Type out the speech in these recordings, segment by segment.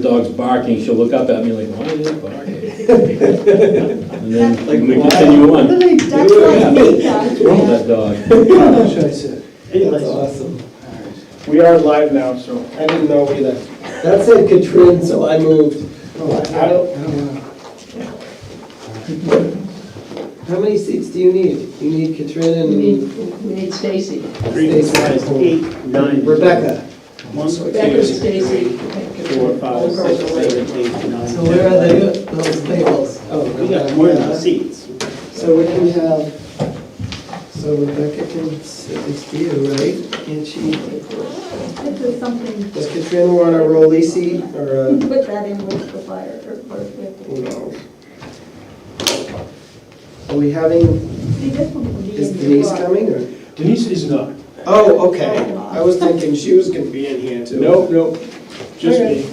dog's barking, she'll look up at me like, why is it barking? And then like, we continue on. That's like me, What's wrong with that dog? Should I sit? That's awesome. We are live now, so. I didn't know either. That said Katrin, so I moved. Oh, I don't know. How many seats do you need? You need Katrin We need Stacy. Stacy. 8, 9. Rebecca. Rebecca, Stacy. 4, 5, 6, 7, 8, 9. So where are they, those tables? Oh, We got more than the seats. So we can have, so Rebecca can sit next to you, right? And she, This is something, does Katrin want a rolly seat or a, put that in with the fire, or who knows? Are we having, see, this one would be is in Denise your car. coming or? Denise is not. Oh, okay. I was thinking she was gonna be in here too. Nope, just Okay. me.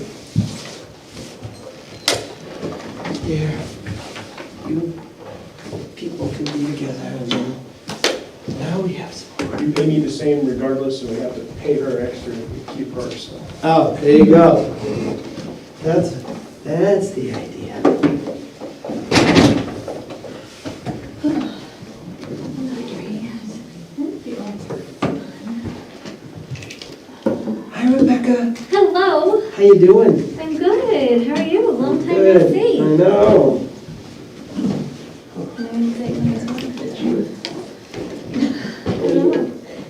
Yeah. You people can be together and then, now we have some. You pay me the same regardless, so we have to pay her extra to keep her, so. Oh, there you go. That's the idea. Hi, Rebecca. Hello, How you doing? I'm good. How are you? Long time no Good. see. I know.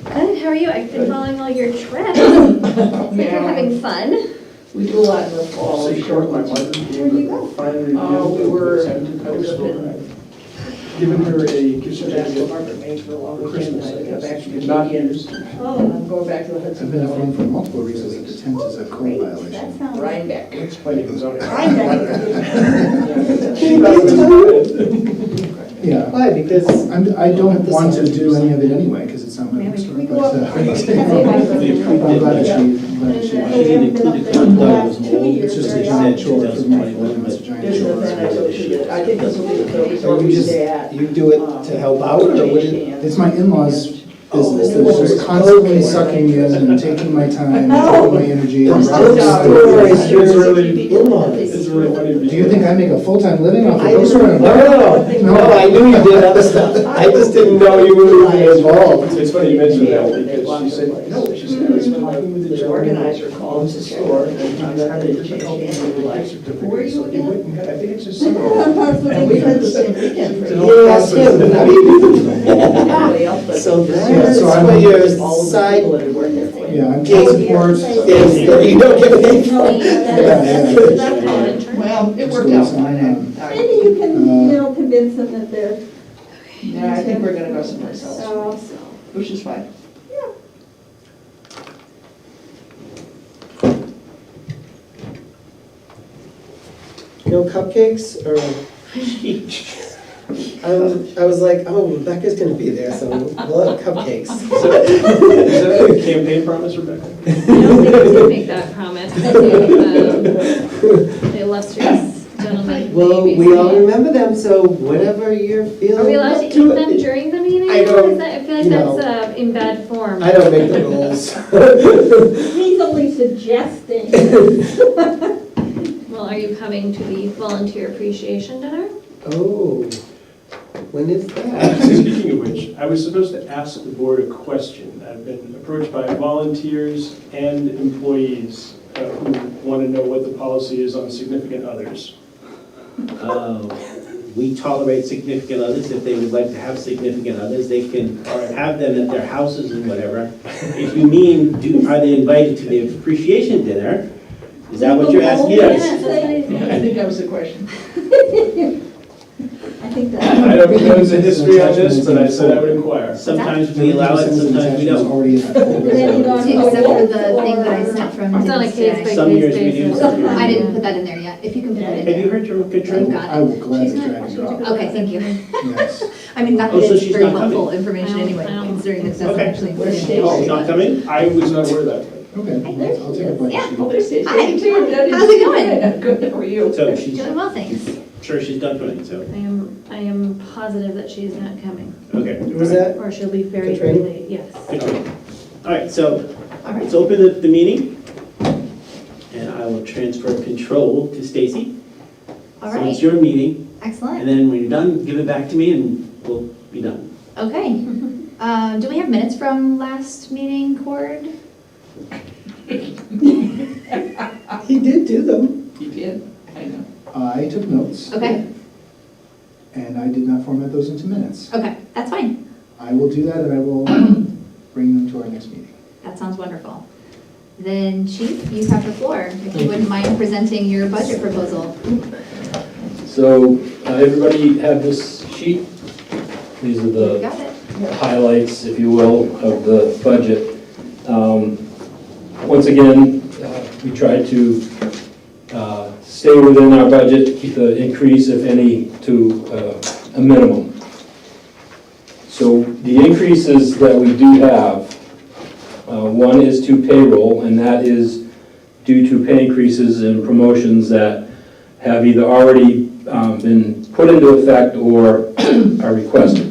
Good, how are you? I've been following all your trips. Hope you're having fun. We do a lot in the fall. So short my mother. Where'd you go? Finally. We were, I was still giving her a gift certificate for Christmas, I guess. Not used. Oh, I'm going back to the I've Hudson been Valley. informed for multiple reasons that the tent is a code Great, violation. that sounds. Rhinebeck. Explaining it was on. Yeah. Why? Because I don't want to do any of it anyway, because it's not my Maybe restaurant, we but go up- I'm glad Yeah. that she She didn't include it, because Doug was old. it's just a Very giant odd. chore for me, 2021, it's a giant There's chore. an event I go to, I think this will be the place where So you we just, stay at. you do it to help out, or what? It's my in-laws' business, they're just constantly sucking me in and taking my time, and taking my energy. and It's robbing really- me. It's really, In-laws. it's really funny to be. Do you think I make a full-time living off of I those didn't, sort of? no, I knew you did other stuff. I just didn't know you were even involved. It's funny you mentioned that, because she said, no, she said, I was talking with the The gentleman organizer who called owns to the say, store, and he I'm was having having difficulty to with the like, gift certificate. who are you So he again? went and got- I think it's just some. And we had the same weekend for You asked him, I mean, everybody else, but. so Yeah, that's so I'm- what your All of the side people that had worked there for you. Yeah, I'm tech support. is, that you don't get paid for. Well, it Just worked doing out some, fine. Maybe you can, convince them that they're, Yeah, I think we're gonna go someplace else, so, which is fine. No cupcakes, or? I was like, oh, Rebecca's gonna be there, so we'll have cupcakes. Is that a campaign promise, Rebecca? I don't think I did make that promise. The illustrious gentleman. Well, maybe. we all remember them, so whenever you're feeling Are we allowed to up eat to them it. during the meeting? I don't, I feel like you know. that's in bad form. I don't make the rules. he's only suggesting. Well, are you coming to the volunteer appreciation dinner? Oh, when is that? Speaking of which, I was supposed to ask the board a question. I've been approached by volunteers and employees who want to know what the policy is on significant others. We tolerate significant others. If they would like to have significant others, they can have them at their houses and whatever. If you mean, are they invited to the appreciation dinner? Is that what you're asking? Yes, that's what I think. I think that was the question. I think that, I don't know the history on this, but I said I would inquire. Sometimes we allow it, sometimes we don't. Already in that folder. depending on who Except for it is, the thing that I or- sent from It's on a Denise case today. by Some case years we do, basis. some years I didn't put that in there yet. If you can put it in Have you there. heard your Oh, Katrin? God. I will gladly She's not- drag she you took off. Okay, thank you. Yes. I mean, not Oh, that so it's she's very not coming. helpful information I don't- anyway, I don't- considering this doesn't Okay. actually Where's include Stacy? it. She's not coming? I was not aware of that. Okay, I'll take a bite. Yeah. Oh, there's Stacy. Hi. How's it How's it going? Good, how are you? So she's Doing well, thanks. sure she's done coming, so, I am positive that she's not coming, okay. Who was that? or she'll be very, very Katrina? late, yes. Katrin. All right, so All right. let's open the meeting. And I will will transfer control to Stacy. All So it's right, your meeting, and excellent. then when you're done, give it back to me and we'll be done. Okay. Do we have minutes from last meeting, Cord? He did do them. You did, I know. I took notes, Okay, and I did not format those into minutes. okay, that's fine. I will do that, and I will bring them to our next meeting. That sounds wonderful. Then Chief, you have the floor, if you wouldn't mind presenting your budget proposal. So, everybody have this sheet? These are the Got it. highlights, if you will, of the budget. Once again, we tried to stay within our budget, keep the increase, if any, to a minimum. So the increases that we do have, one is to payroll, and that is due to pay increases and promotions that have either already been put into effect or are requested.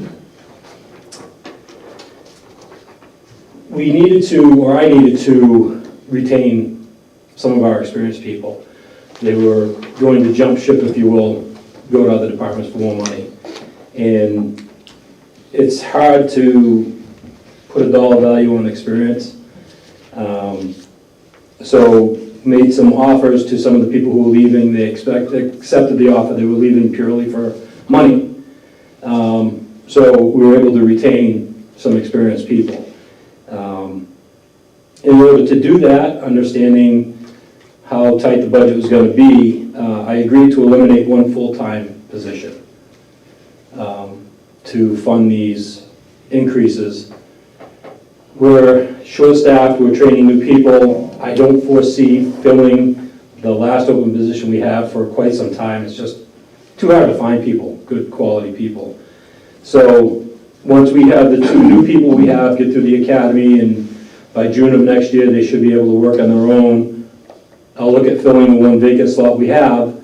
We needed to, or I needed to, retain some of our experienced people. They were going to jump ship, if you will, go to other departments for more money. And it's hard to put a dollar value on experience. So made some offers to some of the people who were leaving. They accepted the offer. They were leaving purely for money. So we were able to retain some experienced people. In order to do that, understanding how tight the budget was going to be, I agreed to eliminate one full-time position to fund these increases. We're short-staffed, we're training new people. I don't foresee filling the last open position we have for quite some time. It's just too hard to find people, good quality people. So once we have the 2 new people we have get through the academy, and by June of next year, they should be able to work on their own. I'll look at filling the 1 vacant slot we have.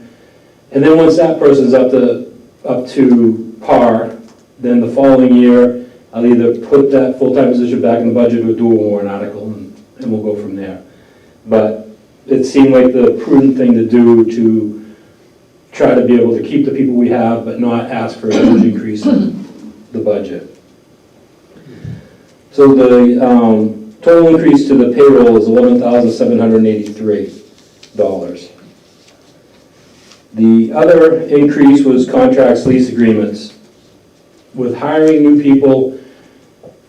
And then once that person's up to par, then the following year, I'll either put that full-time position back in the budget or do a warrant article, and we'll go from there. But it seemed like the prudent thing to do to try to be able to keep the people we have, but not ask for a huge increase in the budget. So the total increase to the payroll is $11,783. The other increase was contracts, lease agreements. With hiring new people,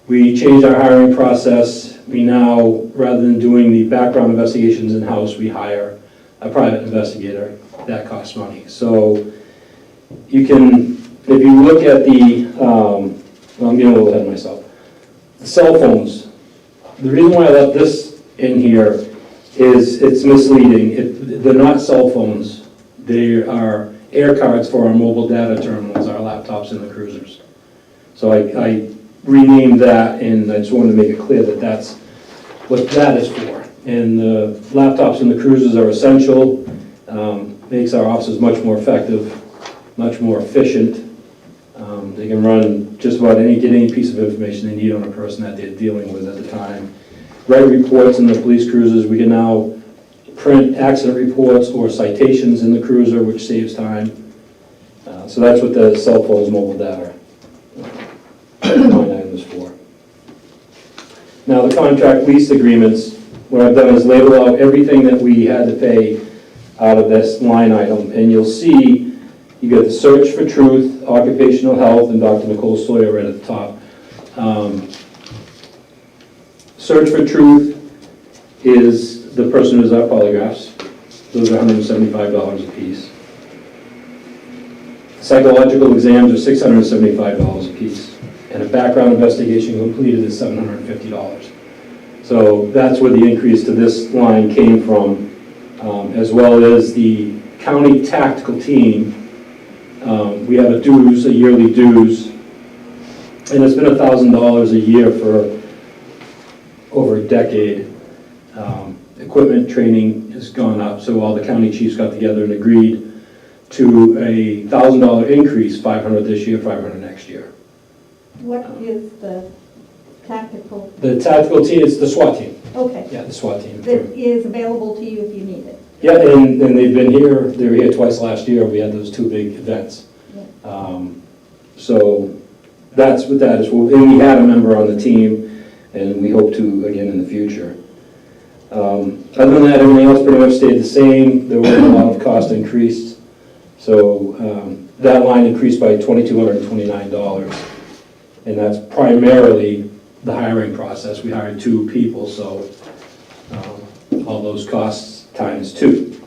we changed our hiring process. We now, rather than doing the background investigations in-house, we hire a private investigator. That costs money. So you can, if you look at the, well, I'm getting a little ahead of myself. The cell phones. The reason why I left this in here is it's misleading. They're not cell phones. They are air cards for our mobile data terminals, our laptops in the cruisers. So I renamed that, and I just wanted to make it clear that that's what that is for. And the laptops in the cruisers are essential, makes our officers much more effective, much more efficient. They can run just about get any piece of information they need on a person that they're dealing with at the time. Write reports in the police cruisers. We can now print accident reports or citations in the cruiser, which saves time. So that's what the cell phones, mobile data line item is for. Now the contract lease agreements, what I've done is label out everything that we had to pay out of this line item, and you'll see you got the Search for Truth, Occupational Health, and Dr. Nicole Sawyer right at the top. Search for Truth is the person who does our polygraphs. Those are $175 a piece. Psychological exams are $675 a piece. And a background investigation completed is $750. So that's where the increase to this line came from, as well as the county tactical team. We have a yearly dues, and it's been $1,000 a year for over a decade. Equipment training has gone up, so all the county chiefs got together and agreed to a $1,000 increase, $500 this year, $500 next year. What is the tactical, The tactical team is the SWAT team. okay, Yeah, the SWAT team. that is available to you if you need it? Yeah, and they've been here, they were here twice last year, we had those 2 big events. So that's what that is, and we had a member on the team, and we hope to again in the future. Other than that, everything else pretty much stayed the same. There wasn't a lot of cost increase. So that line increased by $2,229, and that's primarily the hiring process. We hired 2 people, so all those costs times 2.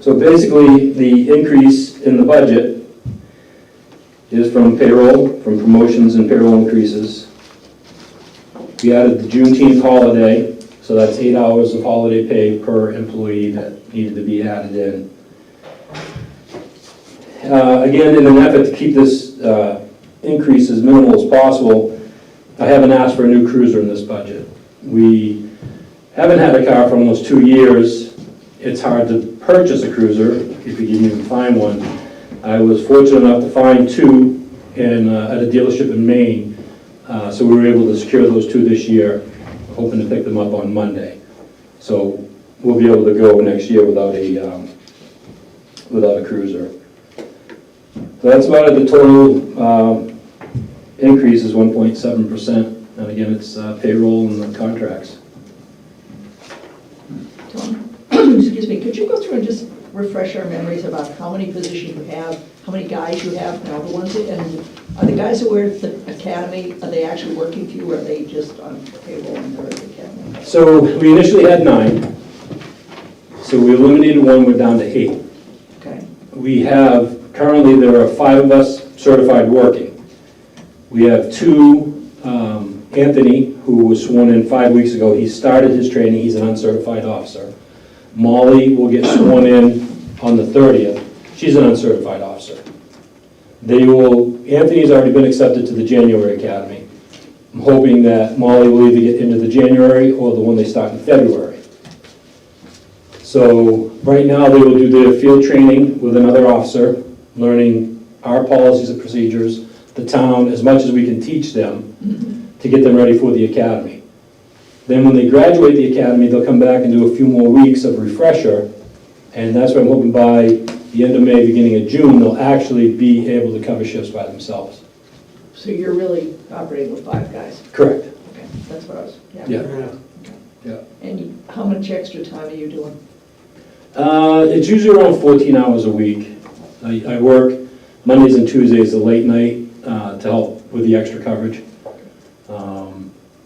So basically, the increase in the budget is from payroll, from promotions and payroll increases. We added the Juneteenth holiday, so that's 8 hours of holiday pay per employee that needed to be added in. Again, in an effort to keep this increase as minimal as possible, I haven't asked for a new cruiser in this budget. We haven't had a car for almost 2 years. It's hard to purchase a cruiser if you can even find one. I was fortunate enough to find 2 at a dealership in Maine, so we were able to secure those 2 this year, hoping to pick them up on Monday. So we'll be able to go next year without a cruiser. So that's about it. The total increase is 1.7%, and again, it's payroll and the contracts. Tom, excuse me, could you go through and just refresh our memories about how many positions you have, how many guys you have now, the ones that, and are the guys who were at the academy, are they actually working for you, or are they just on payroll and they're at the academy? So we initially had 9. So we eliminated 1, we're down to 8. Okay. We have, currently there are 5 of us certified working. We have 2, Anthony, who was sworn in 5 weeks ago, he started his training, he's an uncertified officer. Molly will get sworn in on the 30th, she's an uncertified officer. Anthony's already been accepted to the January Academy. I'm hoping that Molly will either get into the January or the one they start in February. So right now they will do their field training with another officer, learning our policies and procedures, the town, as much as we can teach them to get them ready for the academy. Then when they graduate the academy, they'll come back and do a few more weeks of refresher, and that's what I'm hoping by the end of May, beginning of June, they'll actually be able to cover shifts by themselves. So you're really operating with 5 guys? Correct. Okay, that's what I was, yeah. Yeah. Yeah. And how much extra time are you doing? It's usually around 14 hours a week. I work Mondays and Tuesdays, a late night, to help with the extra coverage.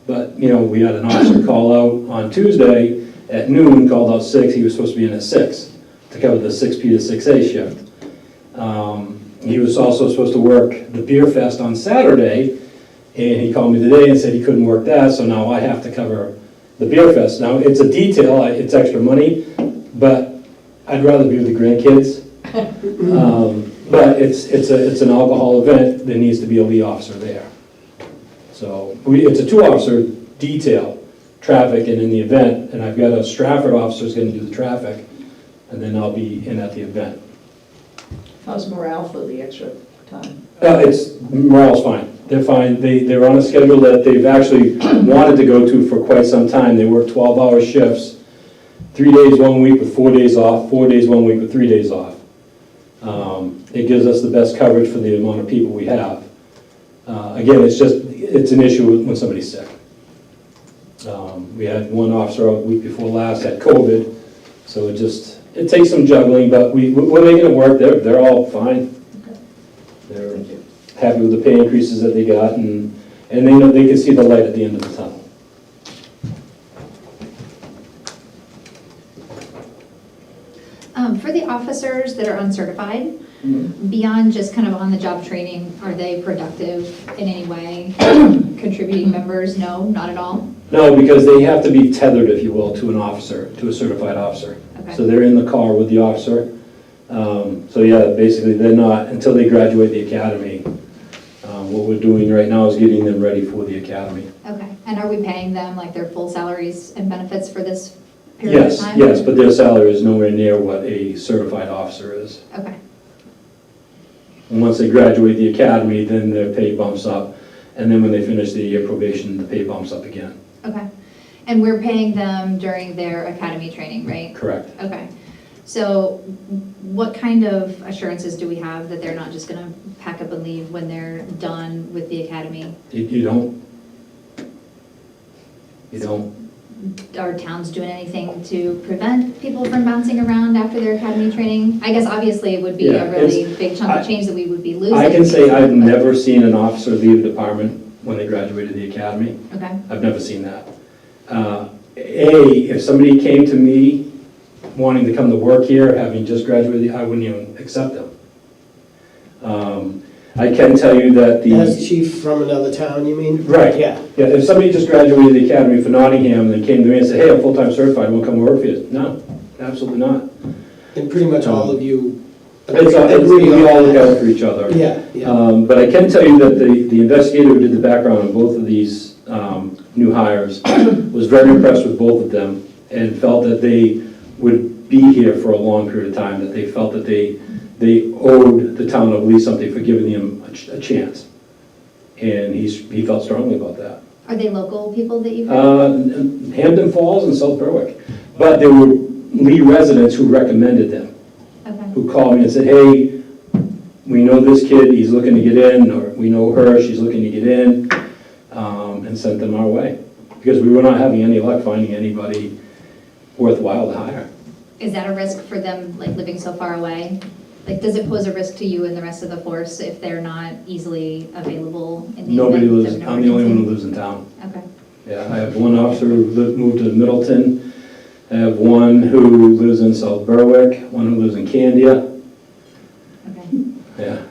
But, we had an officer call out on Tuesday at noon, called out 6, he was supposed to be in at 6 to cover the 6P to 6A shift. He was also supposed to work the beer fest on Saturday, and he called me today and said he couldn't work that, so now I have to cover the beer fest. Now, it's a detail, it's extra money, but I'd rather be with the grandkids. But it's an alcohol event, there needs to be a lead officer there. So it's a 2-officer detail, traffic and in the event, and I've got a Stratford officer who's going to do the traffic, and then I'll be in at the event. How's morale for the extra time? Morale's fine. They're fine. They're on a schedule that they've actually wanted to go to for quite some time. They work 12-hour shifts, 3 days 1 week with 4 days off, 4 days 1 week with 3 days off. It gives us the best coverage for the amount of people we have. Again, it's an issue when somebody's sick. We had one officer a week before last had COVID, so it takes some juggling, but we're making it work. They're all fine. They're happy with the pay increases that they got, and they know they can see the light at the end of the tunnel. For the officers that are uncertified, beyond just kind of on-the-job training, are they productive in any way? Contributing members? No, not at all? No, because they have to be tethered, if you will, to an officer, to a certified officer. Okay. So they're in the car with the officer. So yeah, basically they're not, until they graduate the academy. What we're doing right now is getting them ready for the academy. Okay, and are we paying them like their full salaries and benefits for this period of time? Yes, but their salary is nowhere near what a certified officer is. Okay. And once they graduate the academy, then their pay bumps up. And then when they finish the year probation, the pay bumps up again. Okay. And we're paying them during their academy training, right? Correct. Okay. So what kind of assurances do we have that they're not just gonna pack up and leave when they're done with the academy? You don't. You don't. Are towns doing anything to prevent people from bouncing around after their academy training? I guess obviously it would be Yeah, a really big chunk of change that we would be losing. I can say I've never seen an officer leave a department when they graduated the academy. Okay, I've never seen that. If somebody came to me wanting to come to work here, having just graduated, I wouldn't even accept them. I can tell you that As chief from another town, you mean? Right. Yeah. Yeah, if somebody just graduated the academy for Nottingham and then came to me and said, hey, I'm full-time certified, we'll come work for you. No, absolutely not. And pretty much all of you We all look out for each other. Yeah, yeah. But I can tell you that the investigator who did the background on both of these new hires was very impressed with both of them and felt that they would be here for a long period of time, that they felt that they owed the town of Lease something for giving them a chance. And he felt strongly about that. are they local people that you've heard? Hampton Falls and South Berwick. But there were Lee residents who recommended them, Okay, who called me and said, hey, we know this kid, he's looking to get in, or we know her, she's looking to get in, and sent them our way. Because we were not having any luck finding anybody worthwhile to hire. is that a risk for them, like living so far away? Like, does it pose a risk to you and the rest of the force if they're not easily available in the Nobody event lives, of an I'm the only one who emergency? lives in town. Okay, Yeah, I have one officer who moved to Middleton, I have one who lives in South Berwick, one who lives in Candia. okay. Yeah.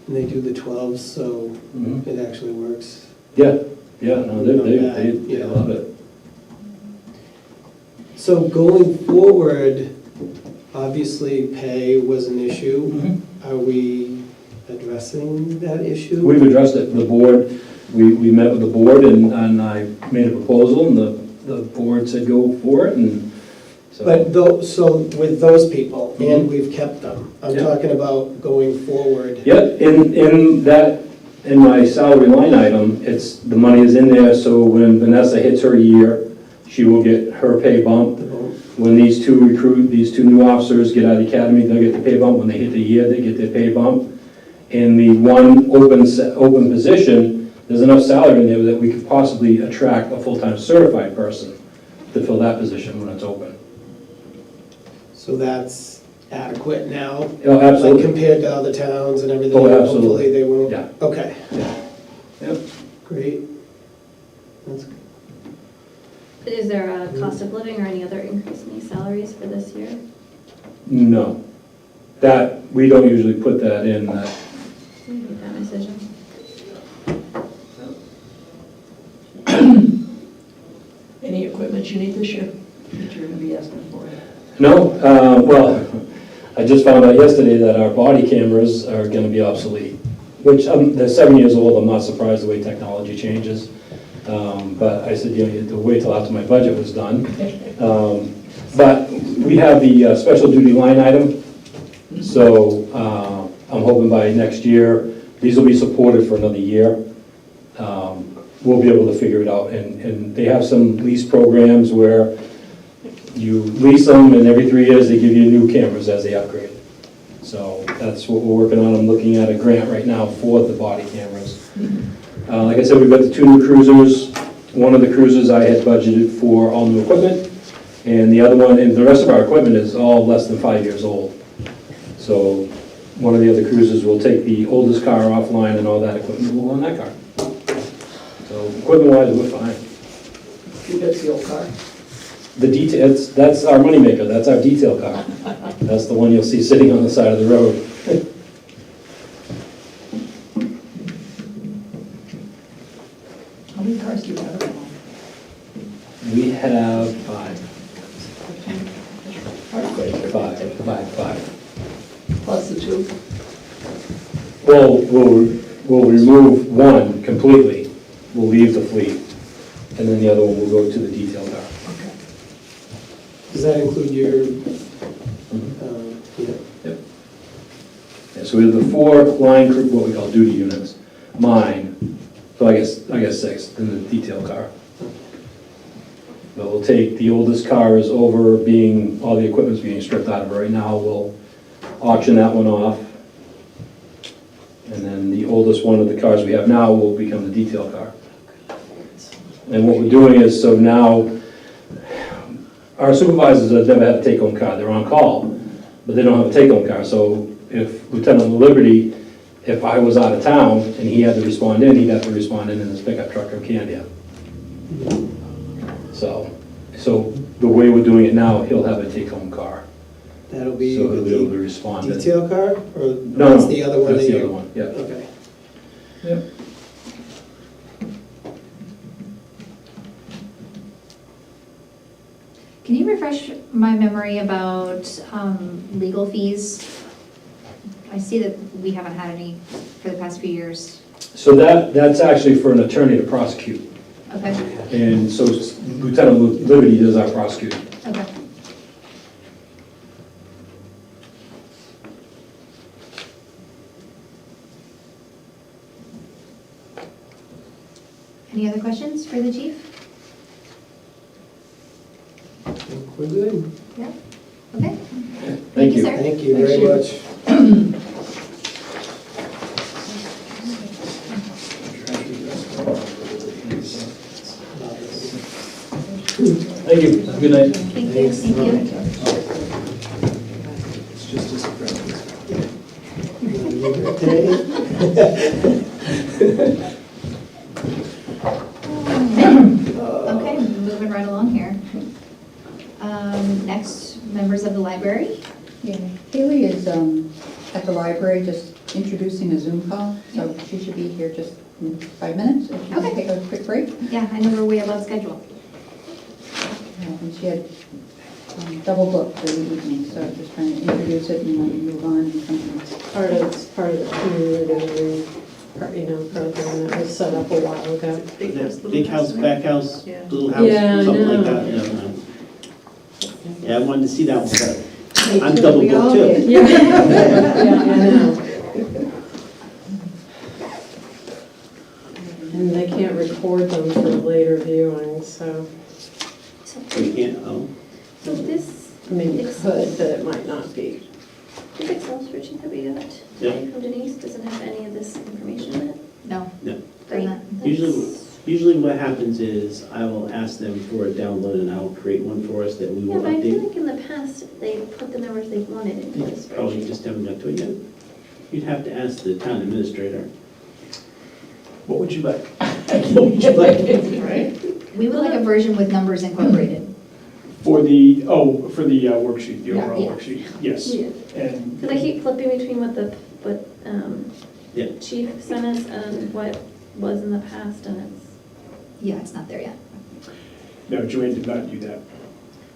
And they do the 12s, so Mhm. it actually works. Yeah, no, they Yeah. love it. So going forward, obviously pay was an issue. Are we addressing that issue? We've addressed it, the board, we met with the board and I made a proposal and the board said go for it and so. But so with those people, and we've kept them, I'm Yeah. talking about going forward. Yep, in my salary line item, the money is in there, so when Vanessa hits her year, she will get her pay bump. When these two new officers get out of the academy, they'll get the pay bump. When they hit the year, they get their pay bump. In the one open position, there's enough salary in there that we could possibly attract a full-time certified person to fill that position when it's open. So that's adequate now? Oh, Like absolutely. compared to other towns and everything? Oh, absolutely. Hopefully they won't? Yeah. Okay, Yep. great. That's Is there a cost of living or any other increase in these salaries for this year? No. That, we don't usually put that in. Make that decision. Any equipment you need this year that you're gonna be asking for? No, well, I just found out yesterday that our body cameras are gonna be obsolete, which, they're 7 years old, I'm not surprised the way technology changes. But I said, you know, you have to wait till after my budget was done. But we have the special duty line item, so I'm hoping by next year, these will be supported for another year. We'll be able to figure it out, and they have some lease programs where you lease them, and every 3 years, they give you new cameras as they upgrade. So that's what we're working on. I'm looking at a grant right now for the body cameras. Like I said, we've got the 2 new cruisers. One of the cruisers I had budgeted for all new equipment, and the other one, and the rest of our equipment is all less than 5 years old. So one of the other cruisers will take the oldest car offline, and all that equipment will go on that car. So equipment-wise, we're fine. Who gets the old car? The detail, that's our moneymaker, that's our detail car. That's the one you'll see sitting on the side of the road. How many cars do you have at home? We have 5. Five. Plus the 2? Well, we'll remove one completely. We'll leave the fleet. And then the other one will go to the detail car. Okay. Does that include your, Yeah, so we have the 4 line crew, what we call duty units, mine, so I guess 6, then the detail car. But we'll take the oldest cars over being, all the equipment's being stripped out of it right now, we'll auction that one off. And then the oldest one of the cars we have now will become the detail car. And what we're doing is, so now, our supervisors have never had a take-home car, they're on call, but they don't have a take-home car. So if Lieutenant Liberty, if I was out of town and he had to respond in, he'd have to respond in his pickup truck or Candia. So the way we're doing it now, he'll have a take-home car. That'll be So he'll be able to the respond. detail car, or No, that's the other one? That's that the you- other one, yeah. Okay. Yep. Can you refresh my memory about legal fees? I see that we haven't had any for the past few years. So that's actually for an attorney to prosecute. Okay, And so Lieutenant Liberty does our prosecuting. okay. Any other questions for the chief? I think we're good. Yeah. Okay. Thank you. sir. Thank you Thanks, very Chief. much. Thank you. Have a good night. Thank you. Thank you. It's just as Okay, moving right along here. Next, members of the library. Yeah, Haley is at the library just introducing a Zoom call, so she should be here just in 5 minutes. If you can Okay. take a quick break. Yeah, I know we're way above schedule. And she had double booked for the evening, so just trying to introduce it and then move on and something else. Part of the community, program that was set up a while ago. Big house, back house, Yeah. little house, Yeah, I something know. like that, yeah. Yeah, I wanted to see that one, but I'm double booked too. Yeah, yeah, I know. And they can't record them for later viewing, so, We can't, oh, So this, I mean, you could, but it might not be. this Excel spreadsheet that we got Yeah. today from Denise doesn't have any of this information in it. No. No. Great. Usually- usually what happens is I will ask them for a download and I'll create one for us that we Yeah, will but I feel update. like in the past, they put the numbers they wanted into this Oh, you spreadsheet. just haven't got to it yet? You'd have to ask the town administrator. What would you like? What would you like? Right? We would like a version with numbers incorporated. For the worksheet, the overall Yeah. worksheet, yes. Yeah. And Because I keep flipping between what Yeah. chief sent us and what was in the past, and it's, Yeah, it's not there yet. no, Joanne did not do that.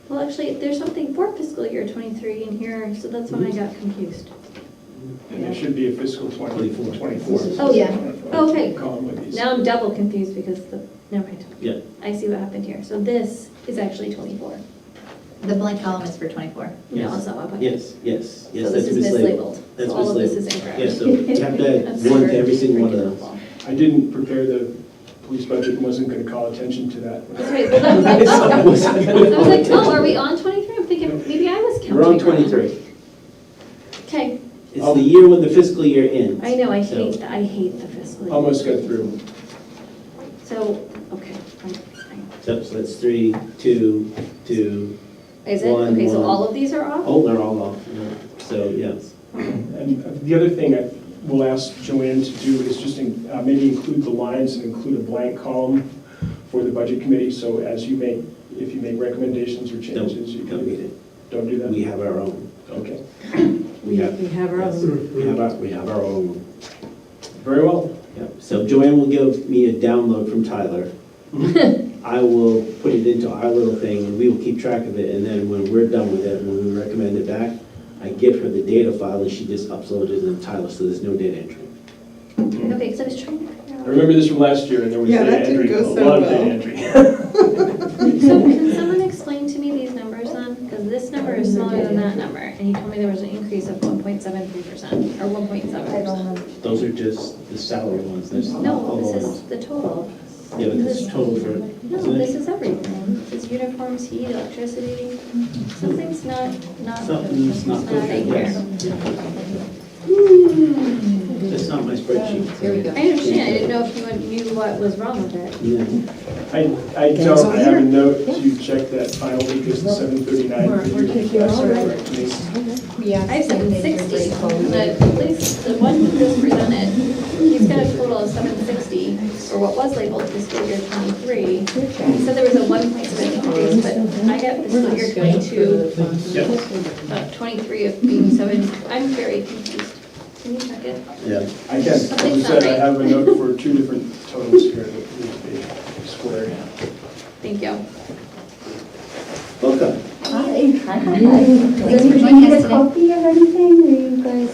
well, actually, there's something for fiscal year '23 in here, so that's when I got confused. And there should be a fiscal 24. Oh, yeah. Oh, okay. Column with these. Now I'm double confused because never mind. Yeah. I see what happened here. So this is actually 24. The blank column is for 24. No, Yes. that's not what I put. Yes, yes, yes, So that's this is mislabeled. That's So all of this mislabeled. is incorrect. Yeah, so you have to That's add one super to every single one of freaking those. helpful. I didn't prepare the police budget and wasn't going to call attention to that. That's right. Well, that was like, oh. I was like, oh, are we on 23? I'm thinking, maybe I was counting We're on wrong. 23. Okay, It's the year when the fiscal year ends. I know, I So- hate the fiscal year. Almost got through. So, okay, fine. So that's 3, 2, 2. Is it? One, Okay, so one. all of these are off? Oh, they're all off. Yeah. So, yes. And the other thing I will ask Joanne to do is just maybe include the lines and include a blank column for the budget committee, so as you make, if you make recommendations or changes, you Don't need can, it. don't do that? We have our own. Okay, We have, We have our own. we have our own. very well. Yep. So Joanne will give me a download from Tyler. I will put it into our little thing, and we will keep track of it, and then when we're done with it, when we recommend it back, I give her the data file, and she just uploads it into Tyler, so there's no data entry. Okay, because I was trying to figure I out. remember this from last year, and there was Yeah, data that didn't entry, a go so lot of well. data entry. So can someone explain to me these numbers then? Because this number is smaller than that number, and you told me there was an increase of 1.73%, or 1.7%. Those are just the salary ones, there's No, all this the is ones. the total. Yeah, but this is total for, No, isn't this it? is everything. It's uniforms, heat, electricity. Something's not Something's not good, adding here. yes. That's not my spreadsheet. Here we go. I understand, I didn't know if you knew what was wrong with it. Yeah. I don't, I have a note to check that final because the 739. We're taking our survey. Yeah. I have 760, but at least the one who just presented, he's got a total of 760 for what was labeled fiscal year 23. He said there was a 1.7 increase, but I got fiscal year 22, Yep. 23 of being 7. I'm very confused. Can you check it? Yeah. I can. As I said, I have a note for 2 different totals here that need to be squared. Thank you. Welcome. Hi. Thanks for Do you joining need us a today. copy or anything? Are you guys?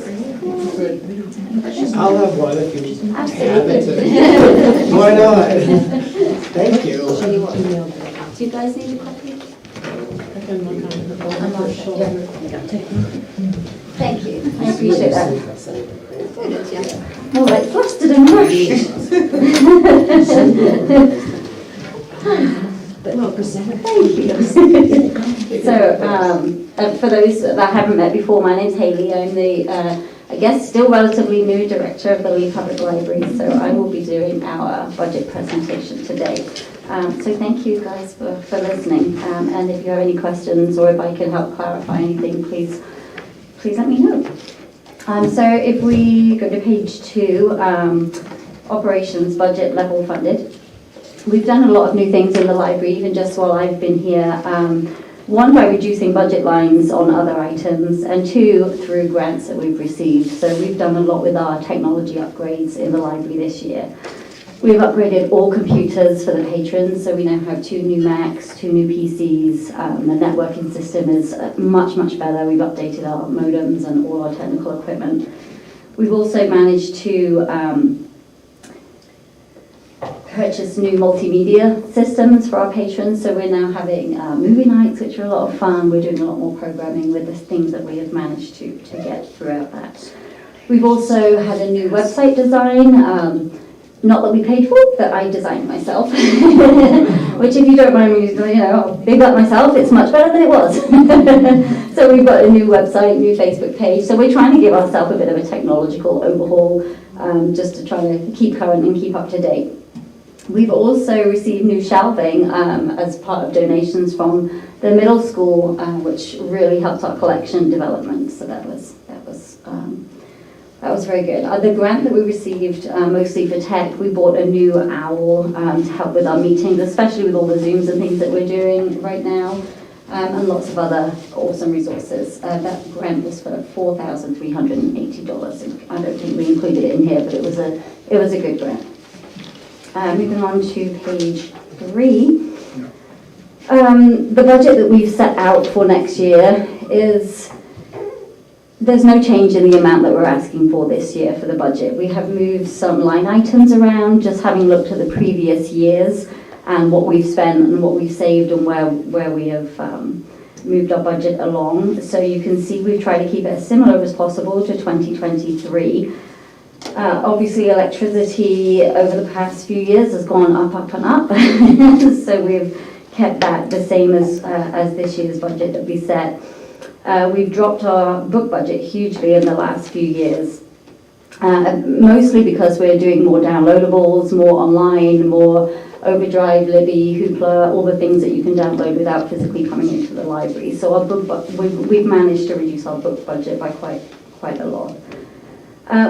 I'll have one if you have Absolutely. it. Why not? Thank you. Do you guys need a copy? I can look on her shoulder. Thank you. I appreciate that. It is, yeah. All right, flustered and Thank you. So, for those that haven't met before, my name's Hayley. I'm the, I guess, still relatively new director of the Lease Public Library, so I will be doing our budget presentation today. So thank you guys for listening, and if you have any questions or if I can help clarify anything, please let me know. So if we go to page 2, operations budget level funded. We've done a lot of new things in the library, even just while I've been here. One, by reducing budget lines on other items, and 2, through grants that we've received. So we've done a lot with our technology upgrades in the library this year. We've upgraded all computers for the patrons, so we now have 2 new Macs, 2 new PCs. The networking system is much, much better. We've updated our modems and all our technical equipment. We've also managed to purchase new multimedia systems for our patrons, so we're now having movie nights, which are a lot of fun. We're doing a lot more programming with the things that we have managed to get throughout that. We've also had a new website design. Not that we paid for, that I designed myself. Which, if you don't mind me, big up myself, it's much better than it was. So we've got a new website, new Facebook page. So we're trying to give ourselves a bit of a technological overhaul, just to try to keep current and keep up to date. We've also received new shelving as part of donations from the middle school, which really helped our collection development. So that was very good. The grant that we received, mostly for tech, we bought a new owl to help with our meetings, especially with all the Zooms and things that we're doing right now, and lots of other awesome resources. That grant was for $4,380. I don't think we included it in here, but it was a good grant. Moving on to page 3. The budget that we've set out for next year is, there's no change in the amount that we're asking for this year for the budget. We have moved some line items around, just having looked at the previous years and what we've spent and what we've saved and where we have moved our budget along. So you can see we've tried to keep it as similar as possible to 2023. Obviously, electricity over the past few years has gone up, up and up. So we've kept that the same as this year's budget that we set. We've dropped our book budget hugely in the last few years, mostly because we're doing more downloadables, more online, more Overdrive, Libby, Hoopla, all the things that you can download without physically coming into the library. So our we've managed to reduce our book budget by quite a lot.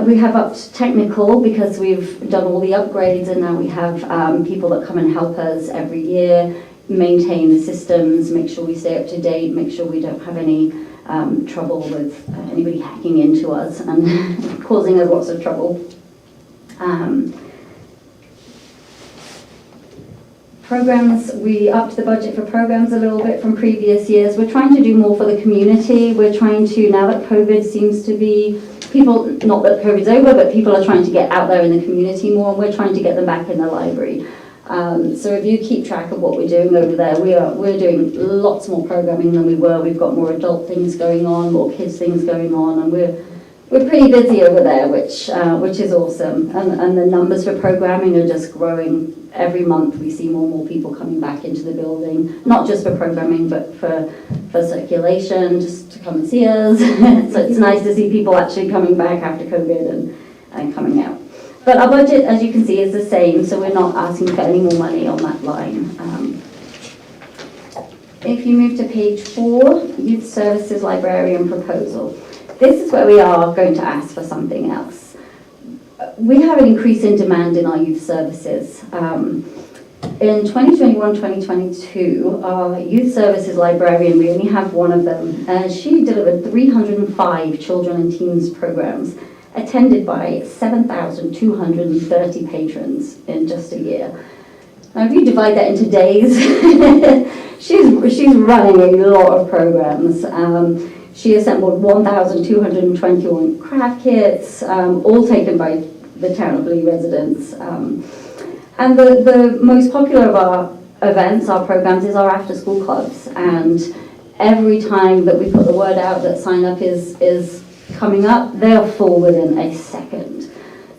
We have upped technical because we've done all the upgrades, and now we have people that come and help us every year maintain the systems, make sure we stay up to date, make sure we don't have any trouble with anybody hacking into us and causing us lots of trouble. Programs, we upped the budget for programs a little bit from previous years. We're trying to do more for the community. We're trying to, now that COVID seems to be, not that COVID's over, but people are trying to get out there in the community more, and we're trying to get them back in the library. So if you keep track of what we're doing over there, we're doing lots more programming than we were. We've got more adult things going on, more kids things going on, and we're pretty busy over there, which is awesome. And the numbers for programming are just growing. Every month we see more and more people coming back into the building, not just for programming, but for circulation, just to come and see us. So it's nice to see people actually coming back after COVID and coming out. But our budget, as you can see, is the same, so we're not asking for any more money on that line. If you move to page 4, Youth Services Librarian Proposal. This is where we are going to ask for something else. We have an increase in demand in our youth services. In 2021-2022, our Youth Services Librarian, we only have one of them. She delivered 305 children and teens programs, attended by 7,230 patrons in just a year. Now, if you divide that into days, she's running a lot of programs. She assembled 1,221 craft kits, all taken by the town of Lee residents. And the most popular of our events, our programs, is our after-school clubs. And every time that we put the word out that sign-up is coming up, they're full within a second.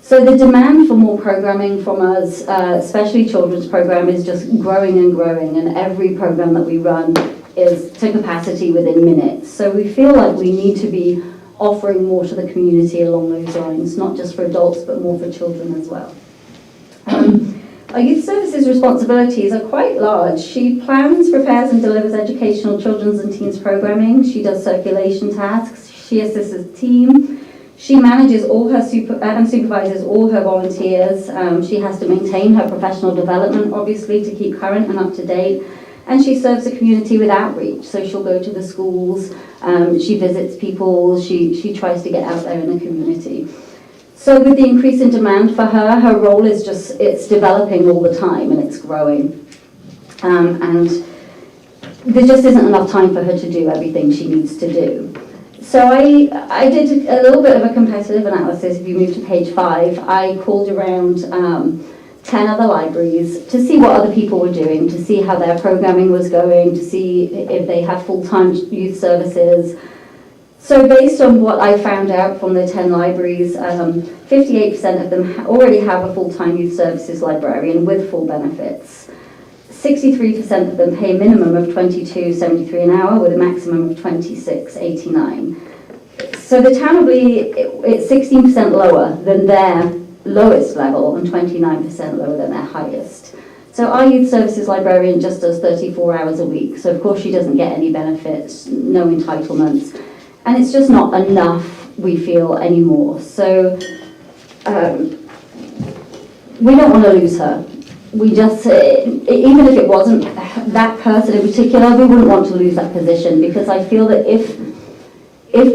So the demand for more programming from us, especially children's program, is just growing and growing, and every program that we run is to capacity within minutes. So we feel like we need to be offering more to the community along those lines, not just for adults, but more for children as well. Our youth services responsibilities are quite large. She plans, prepares and delivers educational children's and teens programming. She does circulation tasks. She assists the team. She manages all her and supervises all her volunteers. She has to maintain her professional development, obviously, to keep current and up to date. And she serves the community with outreach. So she'll go to the schools, she visits people, she tries to get out there in the community. So with the increase in demand for her, her role is just, it's developing all the time and it's growing. And there just isn't enough time for her to do everything she needs to do. So I did a little bit of a competitive analysis. If you move to page 5, I called around 10 other libraries to see what other people were doing, to see how their programming was going, to see if they had full-time youth services. So based on what I found out from the 10 libraries, 58% of them already have a full-time youth services librarian with full benefits. 63% of them pay a minimum of $22.73 an hour with a maximum of $26.89. So the town of Lee, it's 16% lower than their lowest level and 29% lower than their highest. So our youth services librarian just does 34 hours a week. So of course she doesn't get any benefits, no entitlements. And it's just not enough, we feel, anymore. So we don't want to lose her. We just, even if it wasn't that person in particular, we wouldn't want to lose that position, because I feel that if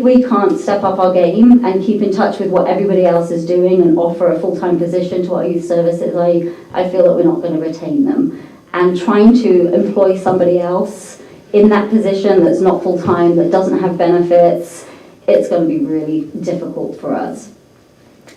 we can't step up our game and keep in touch with what everybody else is doing and offer a full-time position to our youth services, I feel that we're not going to retain them. And trying to employ somebody else in that position that's not full-time, that doesn't have benefits, it's going to be really difficult for us.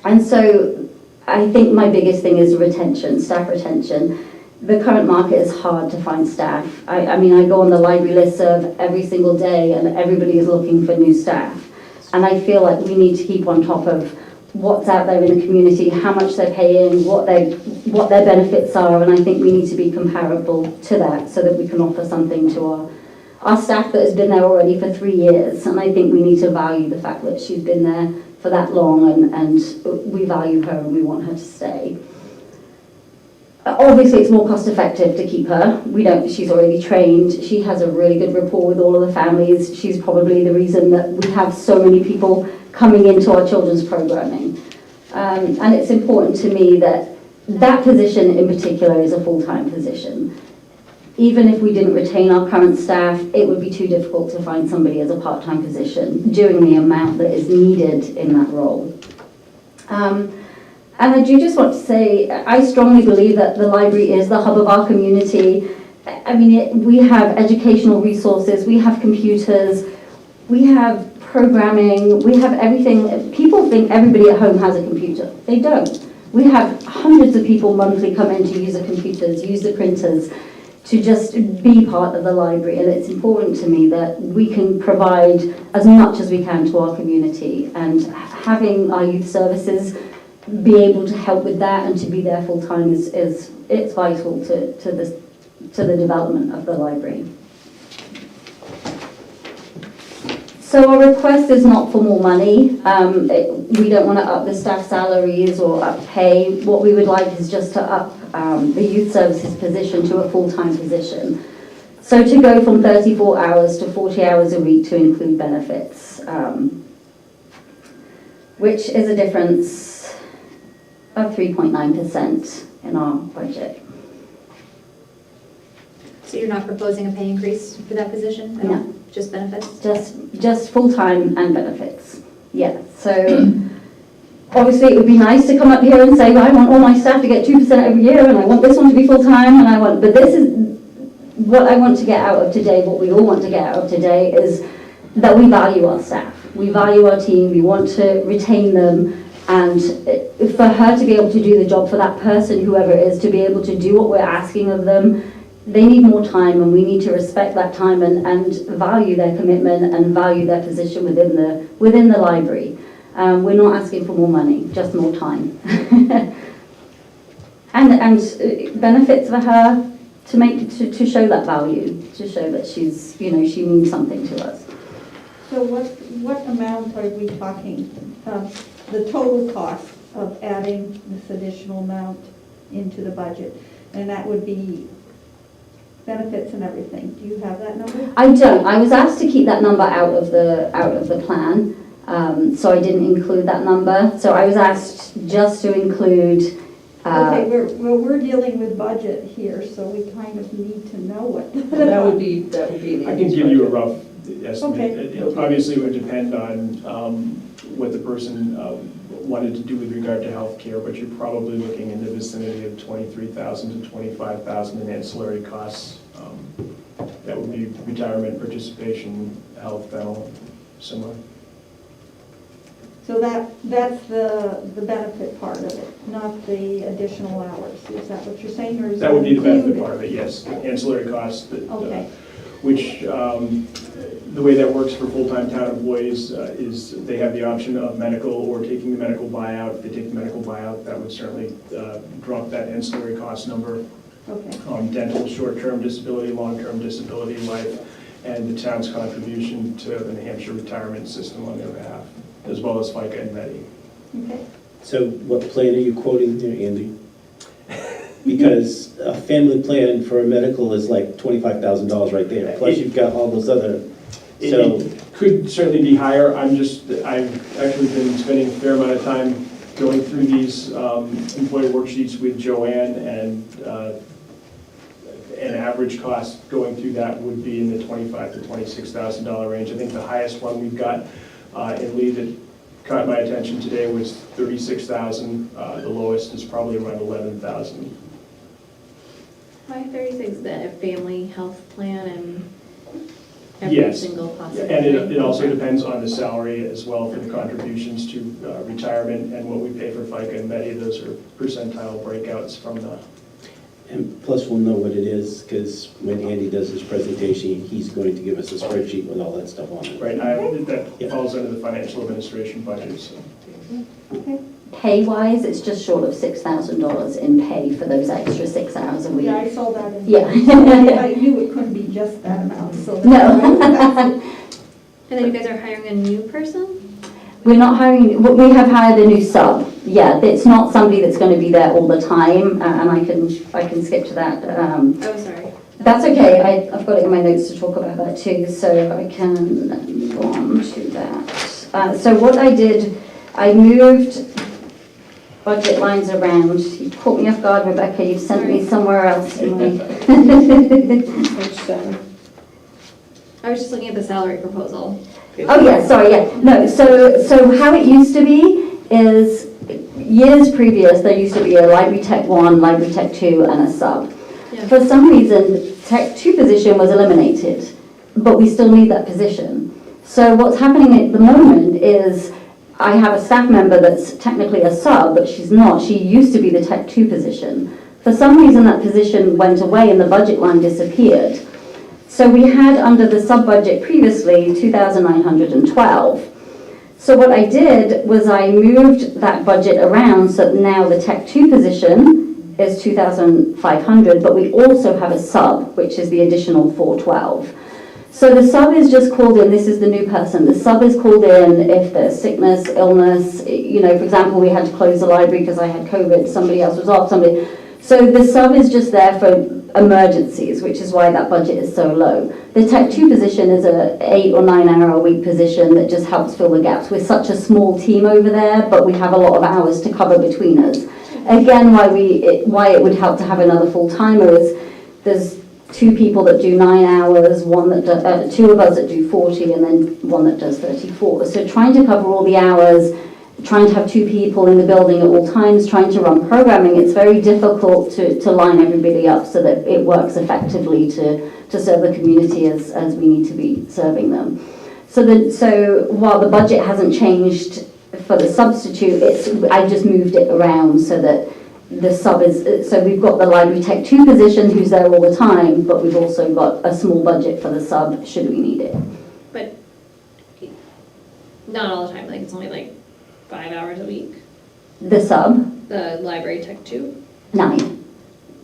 And so I think my biggest thing is retention, staff retention. The current market is hard to find staff. I mean, I go on the library listserv every single day and everybody is looking for new staff. And I feel like we need to keep on top of what's out there in the community, how much they're paying, what their benefits are, and I think we need to be comparable to that so that we can offer something to our staff that has been there already for 3 years. And I think we need to value the fact that she's been there for that long, and we value her and we want her to stay. Obviously it's more cost effective to keep her. She's already trained, she has a really good rapport with all of the families. She's probably the reason that we have so many people coming into our children's programming. And it's important to me that that position in particular is a full-time position. Even if we didn't retain our current staff, it would be too difficult to find somebody as a part-time position doing the amount that is needed in that role. And I do just want to say, I strongly believe that the library is the hub of our community. I mean, we have educational resources, we have computers, we have programming, we have everything. People think everybody at home has a computer. They don't. We have hundreds of people monthly come in to use the computers, use the printers, to just be part of the library. And it's important to me that we can provide as much as we can to our community and having our youth services be able to help with that and to be there full time is it's vital to the development of the library. So our request is not for more money. We don't want to up the staff salaries or up pay. What we would like is just to up the youth services position to a full-time position. So to go from 34 hours to 40 hours a week to include benefits, which is a difference of 3.9% in our budget. So you're not proposing a pay increase for that position at all? No. Just benefits? Just full-time and benefits, yeah. So obviously it would be nice to come up here and say, well, I want all my staff to get 2% every year and I want this one to be full-time but this is what I want to get out of today, what we all want to get out of today is that we value our staff. We value our team, we want to retain them, and for her to be able to do the job for that person, whoever it is, to be able to do what we're asking of them, they need more time, and we need to respect that time and value their commitment and value their position within the library. We're not asking for more money, just more time. and benefits for her to show that value, to show that she's, she means something to us. So what amount are we talking, the total cost of adding this additional amount into the budget? And that would be benefits and everything. Do you have that number? I don't. I was asked to keep that number out of the plan, so I didn't include that number. So I was asked just to include. Okay, we're dealing with budget here, so we kind of need to know what. That would be the. I can give you a rough estimate. Okay. It obviously would depend on what the person wanted to do with regard to healthcare, but you're probably looking in the vicinity of $23,000 to $25,000 in ancillary costs. That would be retirement, participation, health, dental, similar. So that's the benefit part of it, not the additional hours. Is that what you're saying, or is That would be the benefit included? part of it, yes. The ancillary costs that, Okay. which the way that works for full-time town employees is they have the option of medical or taking the medical buyout. If they take the medical buyout, that would certainly drop that ancillary cost number. Okay. Dental, short-term disability, long-term disability, life, and the town's contribution to the New Hampshire retirement system on their behalf, as well as FICA and Medi. Okay. So what plan are you quoting there, Andy? Because a family plan for a medical is like $25,000 right there. Plus you've got all those other, so. It could certainly be higher. I've actually been spending a fair amount of time going through these employee worksheets with Joanne, and an average cost going through that would be in the $25,000 to $26,000 range. I think the highest one we've got in Lee that caught my attention today was $36,000. The lowest is probably around $11,000. Why 36, the family health plan and every Yes. single possible And thing? it also depends on the salary as well for the contributions to retirement and what we pay for FICA and Medi. Those are percentile breakouts from the. And plus we'll know what it is, because when Andy does his presentation, he's going to give us a spreadsheet with all that stuff on it. Right, that falls under the financial administration budget, so. Okay. Pay-wise, it's just short of $6,000 in pay for those extra 6 hours a week. Yeah, I saw that in Yeah. I knew it couldn't be just that amount, so. No. And then you guys are hiring a new person? We're not hiring, we have hired a new sub. Yeah, it's not somebody that's going to be there all the time, and I can skip to that. Oh, sorry. That's okay, I've got it in my notes to talk about that too, so I can move on to that. So what I did, I moved budget lines around. You caught me off guard, Rebecca, you've sent me somewhere else. In my Page 7. I was just looking at the salary proposal. Oh yeah, sorry, yeah. No, so how it used to be is, years previous, there used to be a Library Tech 1, Library Tech 2, and a sub. Yeah. For some reason, Tech 2 position was eliminated, but we still need that position. So what's happening at the moment is, I have a staff member that's technically a sub, but she's not. She used to be the Tech 2 position. For some reason, that position went away and the budget line disappeared. So we had under the sub-budget previously 2,912. So what I did was I moved that budget around so that now the Tech 2 position is 2,500, but we also have a sub, which is the additional 412. So the sub is just called in, this is the new person, the sub is called in if there's sickness, illness, you know, for example, we had to close the library because I had COVID, somebody else was off, somebody. So the sub is just there for emergencies, which is why that budget is so low. The Tech 2 position is a 8 or 9 hour a week position that just helps fill the gaps. We're such a small team over there, but we have a lot of hours to cover between us. Again, why it would help to have another full-timer is there's 2 people that do 9 hours, 2 of us that do 40, and then 1 that does 34. So trying to cover all the hours, trying to have 2 people in the building at all times, trying to run programming, it's very difficult to line everybody up so that it works effectively to serve the community as we need to be serving them. So while the budget hasn't changed for the substitute, I just moved it around so that the sub is, so we've got the Library Tech 2 position who's there all the time, but we've also got a small budget for the sub should we need it. But not all the time, like it's only like 5 hours a week. The sub? The Library Tech 2? 9.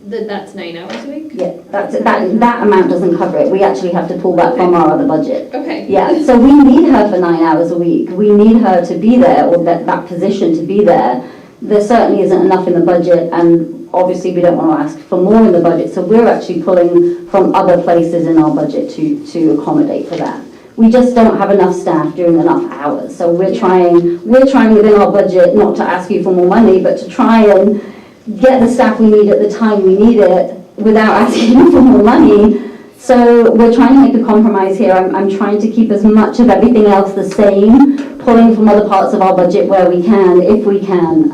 That's 9 hours a week? Yeah, that amount doesn't cover it. We actually have to pull that from our other budget. Okay. Yeah, so we need her for 9 hours a week. We need her to be there, or that position to be there. There certainly isn't enough in the budget, and obviously we don't want to ask for more in the budget, so we're actually pulling from other places in our budget to accommodate for that. We just don't have enough staff doing enough hours, so we're trying within our budget not to ask you for more money, but to try and get the staff we need at the time we need it without asking you for more money. So we're trying to make a compromise here. I'm trying to keep as much of everything else the same, pulling from other parts of our budget where we can, if we can.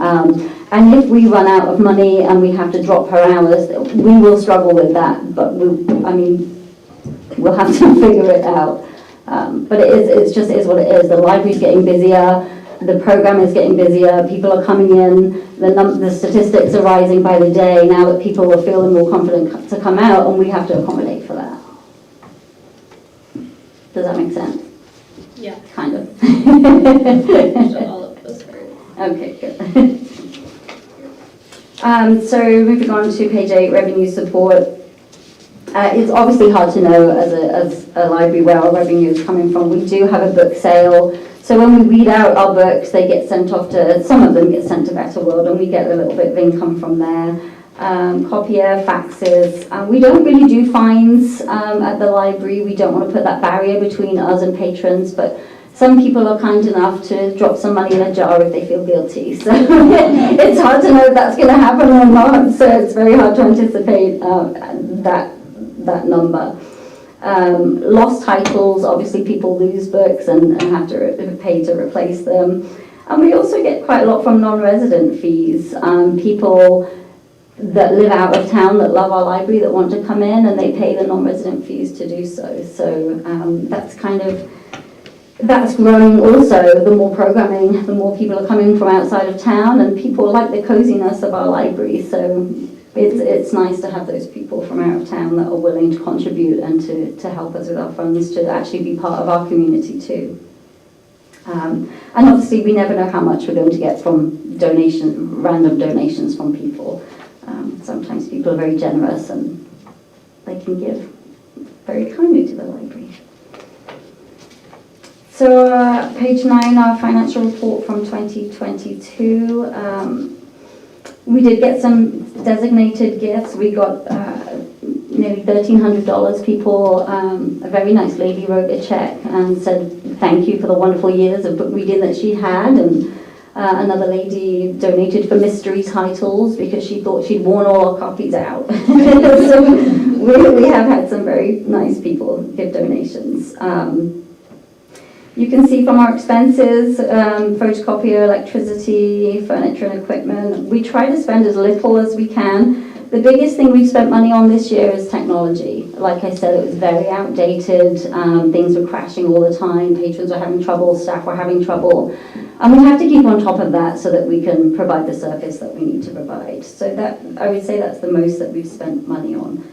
And if we run out of money and we have to drop her hours, we will struggle with that. But we'll have to figure it out. But it just is what it is. The library's getting busier. The program is getting busier. People are coming in. The statistics are rising by the day now that people are feeling more confident to come out, and we have to accommodate for that. Does that make sense? Yeah. Kind of. So all of those parts. Okay, good. So moving on to page 8, revenue support. It's obviously hard to know as a library where our revenue is coming from. We do have a book sale. So when we read out our books, they get sent off to, some of them get sent to Better World, and we get a little bit of income from there. Copier, faxes. We don't really do fines at the library. We don't want to put that barrier between us and patrons, but some people are kind enough to drop some money in a jar if they feel guilty. So it's hard to know if that's going to happen or not. So it's very hard to anticipate that number. Lost titles, obviously people lose books and have to pay to replace them. And we also get quite a lot from non-resident fees. People that live out of town that love our library that want to come in and they pay the non-resident fees to do so. So that's growing also. The more programming, the more people are coming from outside of town, and people like the coziness of our library. So it's nice to have those people from out of town that are willing to contribute and to help us with our funds, to actually be part of our community too. And obviously we never know how much we're going to get from random donations from people. Sometimes people are very generous and they can give very kindly to the library. So page 9, our financial report from 2022. We did get some designated gifts. We got nearly $1,300. People, a very nice lady wrote a check and said thank you for the wonderful years of book reading that she had, and another lady donated for mystery titles because she thought she'd worn all our copies out. So we have had some very nice people give donations. You can see from our expenses, photocopier, electricity, furniture and equipment. We try to spend as little as we can. The biggest thing we've spent money on this year is technology. Like I said, it was very outdated. Things were crashing all the time. Patrons were having trouble, staff were having trouble. And we have to keep on top of that so that we can provide the service that we need to provide. So that, I would say that's the most that we've spent money on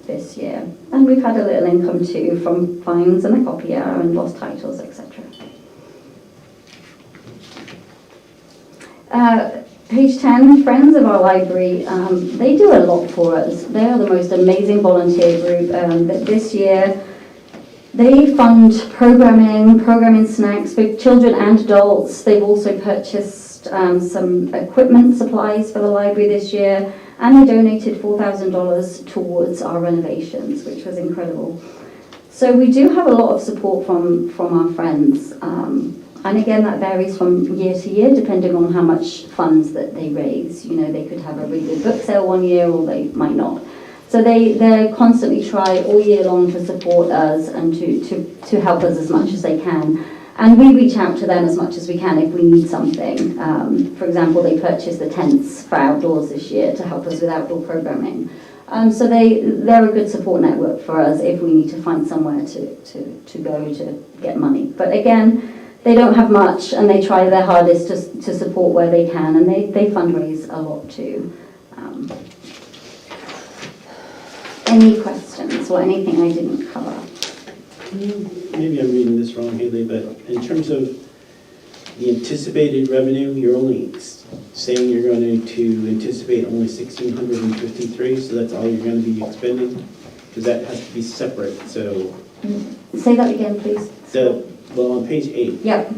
this year. And we've had a little income too from fines and the copier and lost titles, etc. Page 10, Friends of our Library, they do a lot for us. They are the most amazing volunteer group. This year, they fund programming snacks for children and adults. They've also purchased some equipment supplies for the library this year, and they donated $4,000 towards our renovations, which was incredible. So we do have a lot of support from our friends. And again, that varies from year to year, depending on how much funds that they raise. You know, they could have a really good book sale one year, or they might not. So they constantly try all year long to support us and to help us as much as they can. And we reach out to them as much as we can if we need something. For example, they purchased the tents for outdoors this year to help us with outdoor programming. So they're a good support network for us if we need to find somewhere to go to get money. But again, they don't have much, and they try their hardest to support where they can, and they fundraise a lot too. Any questions or anything I didn't cover? Maybe I'm reading this wrong, Haley, but in terms of the anticipated revenue, you're only saying you're going to anticipate only 1,653, so that's all you're going to be expending? Because that has to be separate, so... Say that again, please. Well, on page 8, Yep.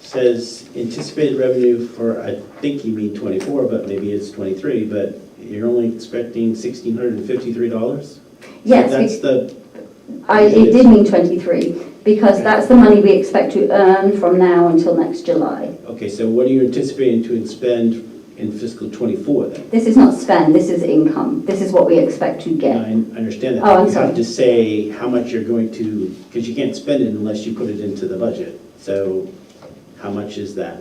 says anticipated revenue for, I think you mean 24, but maybe it's 23, but you're only expecting $1,653? Yes. So that's the... It did mean 23, because that's the money we expect to earn from now until next July. Okay, so what are you anticipating to expend in fiscal 24 then? This is not spend, this is income. This is what we expect to get. I understand that. Oh, I'm You sorry. have to say how much you're going to, because you can't spend it unless you put it into the budget. So how much is that?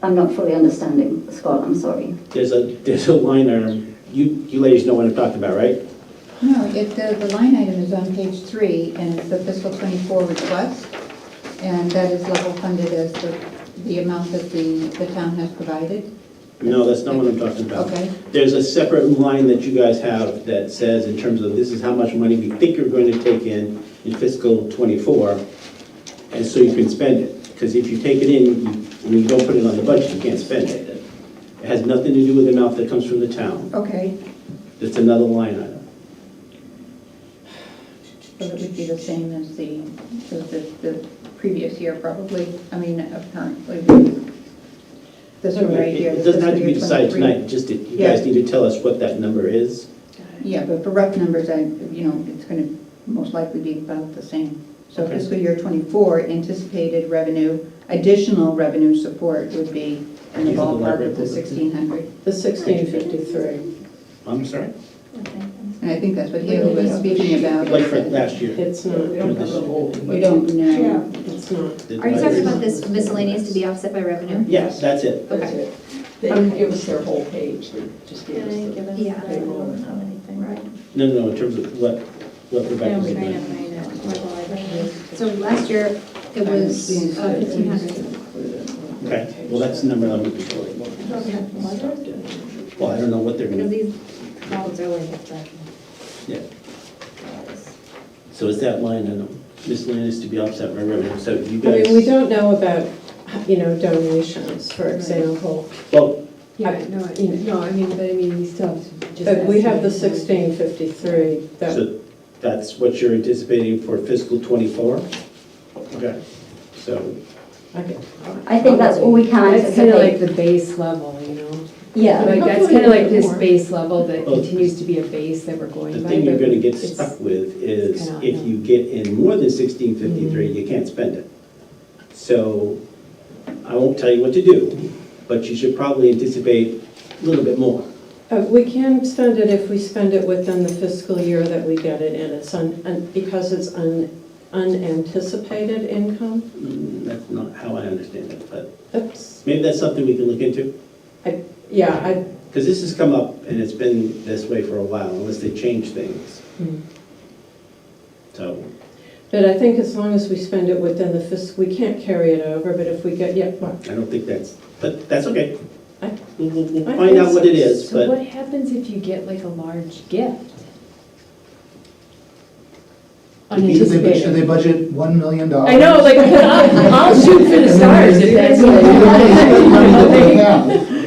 I'm not fully understanding, Scott, I'm sorry. There's a line item, you ladies know what I'm talking about, right? No, the line item is on page 3, and it's the fiscal 24 request, and that is level funded as the amount that the town has provided. No, that's not what I'm talking about. Okay. There's a separate line that you guys have that says in terms of this is how much money we think you're going to take in fiscal 24, and so you can spend it. Because if you take it in, and you don't put it on the budget, you can't spend it. It has nothing to do with the amount that comes from the town. Okay, It's another line item. so it would be the same as the previous year, probably. I mean, apparently, this one right here. It doesn't have to be fiscal decided year 23. tonight, just you guys need to tell us what that number is. Yeah, but for rough numbers, it's going to most likely be about the same. So Okay. fiscal year 24, anticipated revenue, additional revenue support would be in the Use the ballpark library of the book. 1,600. The 1653. I'm sorry? And I think that's what Haley was speaking about. Like for last year. It's not. We don't have the whole. We don't know. It's not. The Are you talking library- about this miscellaneous to be offset by revenue? Yes, that's it. That's it. They didn't give us their whole page, they just gave us Give the us Yeah. payroll and how many. Right. No, in terms of what Yeah, Rebecca I'm was trying to doing. find it. Where the library is. So last year, it was 1,500. Okay, well, that's the number I'm looking for. Well, I don't know what they're Because gonna, these columns are like extra. yeah. So is that line item, miscellaneous to be offset by revenue? So you I guys. mean, we don't know about, donations, for example. Well, Yeah, we still have to just. But we have the estimate. 1653. That, so that's what you're anticipating for fiscal 24? Okay, so, okay. I think that's all we can That's kind of like anticipate. the base level, Yeah. Like, that's kind of like this More. base level that Well, continues to be a base that we're going by. the thing you're but gonna get it's- stuck with is kinda if unknown. you get in more than 1653, you can't spend it. So I won't tell you what to do, but you should probably anticipate a little bit more. We can spend it if we spend it within the fiscal year that we get it in. It's because it's unanticipated income. That's not how I understand it, but That's, maybe that's something we can look into. yeah, Because this has come up and it's been this way for a while, unless they change things. So, but I think as long as we spend it within the fiscal, we can't carry it over, but if we get, what? I don't think but that's okay. I- We'll I find think out what it is, So but what happens if you get like a large gift? unanticipated. Should they budget $1 million? I know, like, I'll shoot for the stars if that's what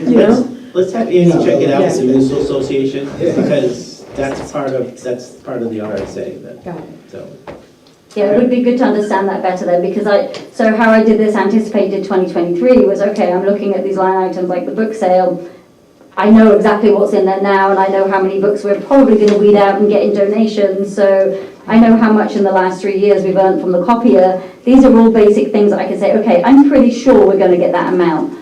you know? Let's have Andy check it out with the Yeah. municipal association, because that's part of the RSA, Got it. so. Yeah, it would be good to understand that better then, because so how I did this anticipated 2023 was, okay, I'm looking at these line items like the book sale. I know exactly what's in there now, and I know how many books we're probably going to weed out and get in donations, so I know how much in the last 3 years we've earned from the copier. These are all basic things that I can say, okay, I'm pretty sure we're going to get that amount.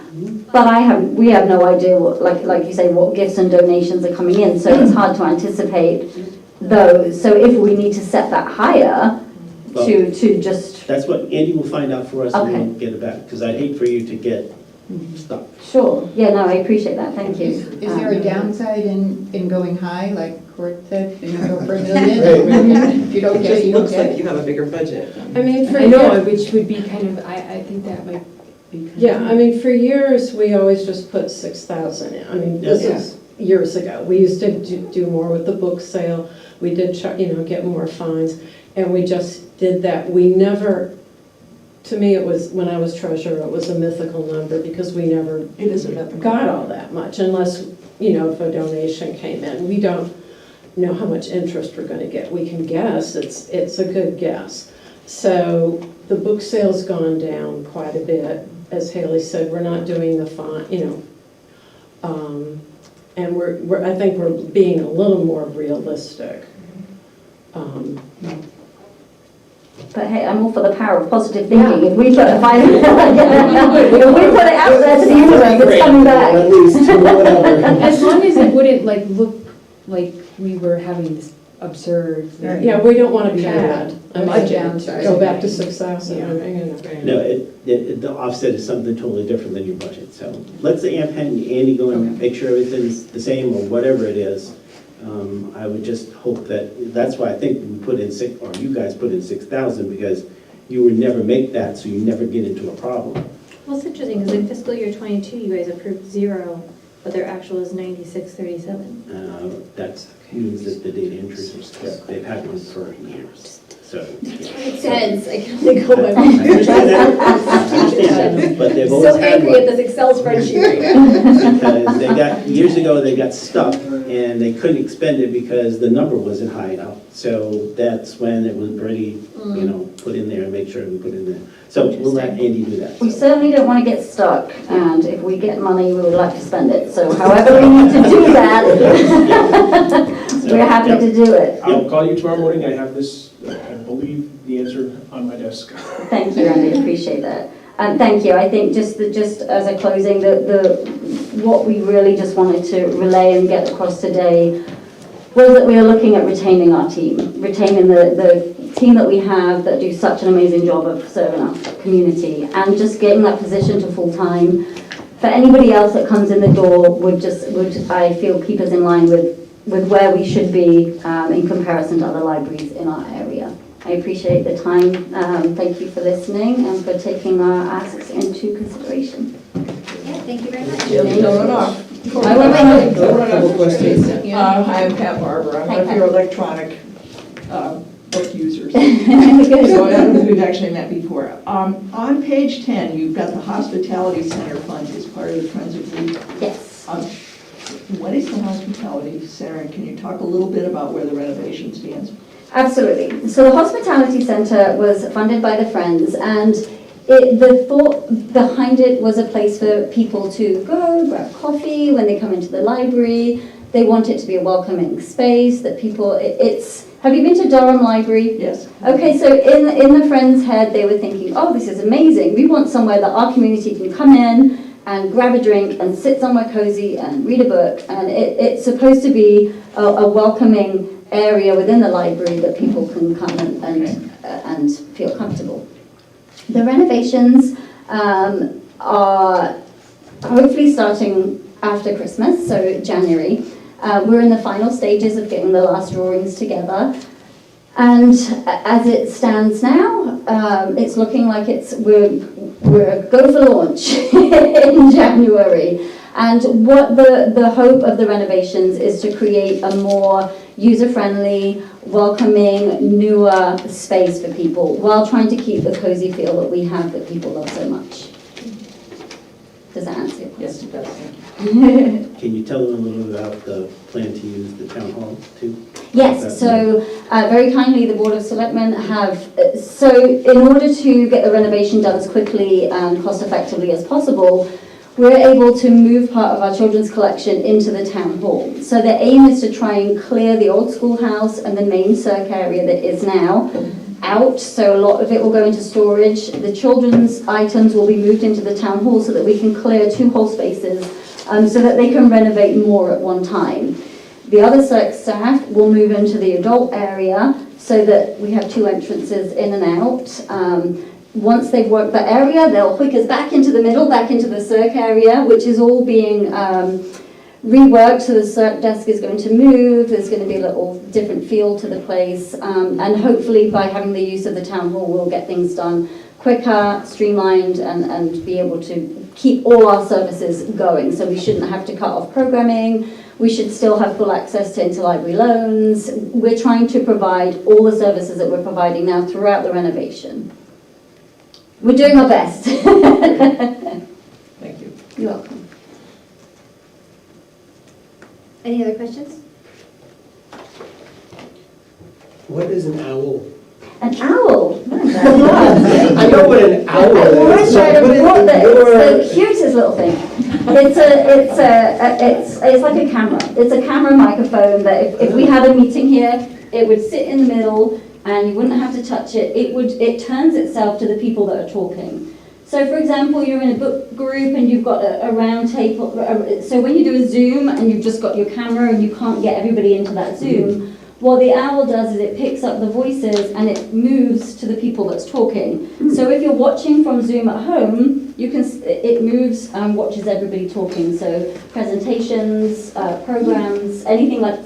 But we have no idea what, like you say, what gifts and donations are coming in, so it's hard to anticipate those. So if we need to set that higher, to just... That's what Andy will find out for us, and Okay. we'll get it back, because I'd hate for you to get stuck. Sure, yeah, no, I appreciate that, thank you. Is there a downside in going high, like Court said, go for $1 million? If you don't get it, you don't get it. you have a bigger budget. I mean, for I know, which would be kind of, I think that might be kind of. Yeah, I mean, for years, we always just put 6,000 in. I mean, this is years ago. We used to do more with the book sale. We did, get more fines, and we just did that. We never, to me, it was, when I was treasurer, it was a mythical number because we never It is a mythical. got all that much unless, if a donation came in. We don't know how much interest we're going to get. We can guess, it's a good guess. So the book sale's gone down quite a bit. As Haley said, we're not doing the font, and I think we're being a little more realistic. But hey, I'm all for the power of positive thinking. If we put a fine, if we put it out there to the universe, it's coming back. At least, whatever. As long as it wouldn't look like we were having this absurd. Yeah, we don't want to pad a budget, downside. go back to 6,000. No, the offset is something totally different than your budget, so let's say Andy go and make sure everything's the same or whatever it is. I would just hope that's why I think we put in you guys put in 6,000, because you would never make that, so you never get into a problem. Well, it's interesting, because in fiscal year '22, you guys approved 0, but their actual is 9637. That means that the data entry, they've had one for years, so. Makes sense, I can only go by I one. understand that, but they've always So had angry one. at this Excel spreadsheet right now. Because years ago, they got stuck and they couldn't expend it because the number wasn't high enough. So that's when it was ready, put in there and make sure we put in there. So we'll let Andy do that. We certainly don't want to get stuck, and if we get money, we would like to spend it. So however we need to do that, we're happy to do it. I'll call you tomorrow morning. I have this, I believe, the answer on my desk. Thank you, Andy, appreciate that. And thank you. I think just as a closing, what we really just wanted to relay and get across today was that we are looking at retaining our team, retaining the team that we have that do such an amazing job of serving our community, and just getting that position to full-time. For anybody else that comes in the door would I feel, keep us in line with where we should be in comparison to other libraries in our area. I appreciate the time. Thank you for listening and for taking our asks into consideration. Yeah, thank you very much. Don't run off. I will make Couple questions. I'm Pat Barber. I'm one of your electronic book users. So I don't know if we've actually met before. On page 10, you've got the Hospitality Center Fund as part of the Friends of Lease. Yes. What is the Hospitality Center, and can you talk a little bit about where the renovation stands? Absolutely. So the Hospitality Center was funded by the Friends, and the thought behind it was a place for people to go, grab coffee when they come into the library. They want it to be a welcoming space, that people, have you been to Durham Library? Yes. Okay, so in the Friends' head, they were thinking, oh, this is amazing. We want somewhere that our community can come in and grab a drink and sit somewhere cozy and read a book. And it's supposed to be a welcoming area within the library that people can come and feel comfortable. The renovations are hopefully starting after Christmas, so January. We're in the final stages of getting the last drawings together. And as it stands now, it's looking like we're go for launch in January. And what the hope of the renovations is to create a more user-friendly, welcoming, newer space for people, while trying to keep the cozy feel that we have that people love so much. Does that answer your Yes, question? it does, thank you. Can you tell them a little bit about the plan to use the town hall too? Yes, so very kindly the Board of Selectmen have, so in order to get the renovation done as quickly and cost effectively as possible, we're able to move part of our children's collection into the town hall. So the aim is to try and clear the old schoolhouse and the main circ area that is now out, so a lot of it will go into storage. The children's items will be moved into the town hall so that we can clear 2 hall spaces so that they can renovate more at one time. The other circ staff will move into the adult area so that we have 2 entrances in and out. Once they've worked that area, they'll hook us back into the middle, back into the circ area, which is all being reworked. So the circ desk is going to move, there's going to be a little different feel to the place. And hopefully by having the use of the town hall, we'll get things done quicker, streamlined, and be able to keep all our services going. So we shouldn't have to cut off programming. We should still have full access to interlibrary loans. We're trying to provide all the services that we're providing now throughout the renovation. We're doing our best. Thank you. You're welcome. Any other questions? What is an owl? An owl. I know what an owl is. It's the cutest little thing. It's like a camera. It's a camera microphone that if we had a meeting here, it would sit in the middle and you wouldn't have to touch it. It turns itself to the people that are talking. So for example, you're in a book group and you've got a round table. So when you do a Zoom and you've just got your camera and you can't get everybody into that Zoom, what the owl does is it picks up the voices and it moves to the people that's talking. So if you're watching from Zoom at home, it moves and watches everybody talking. So presentations, programs, anything like,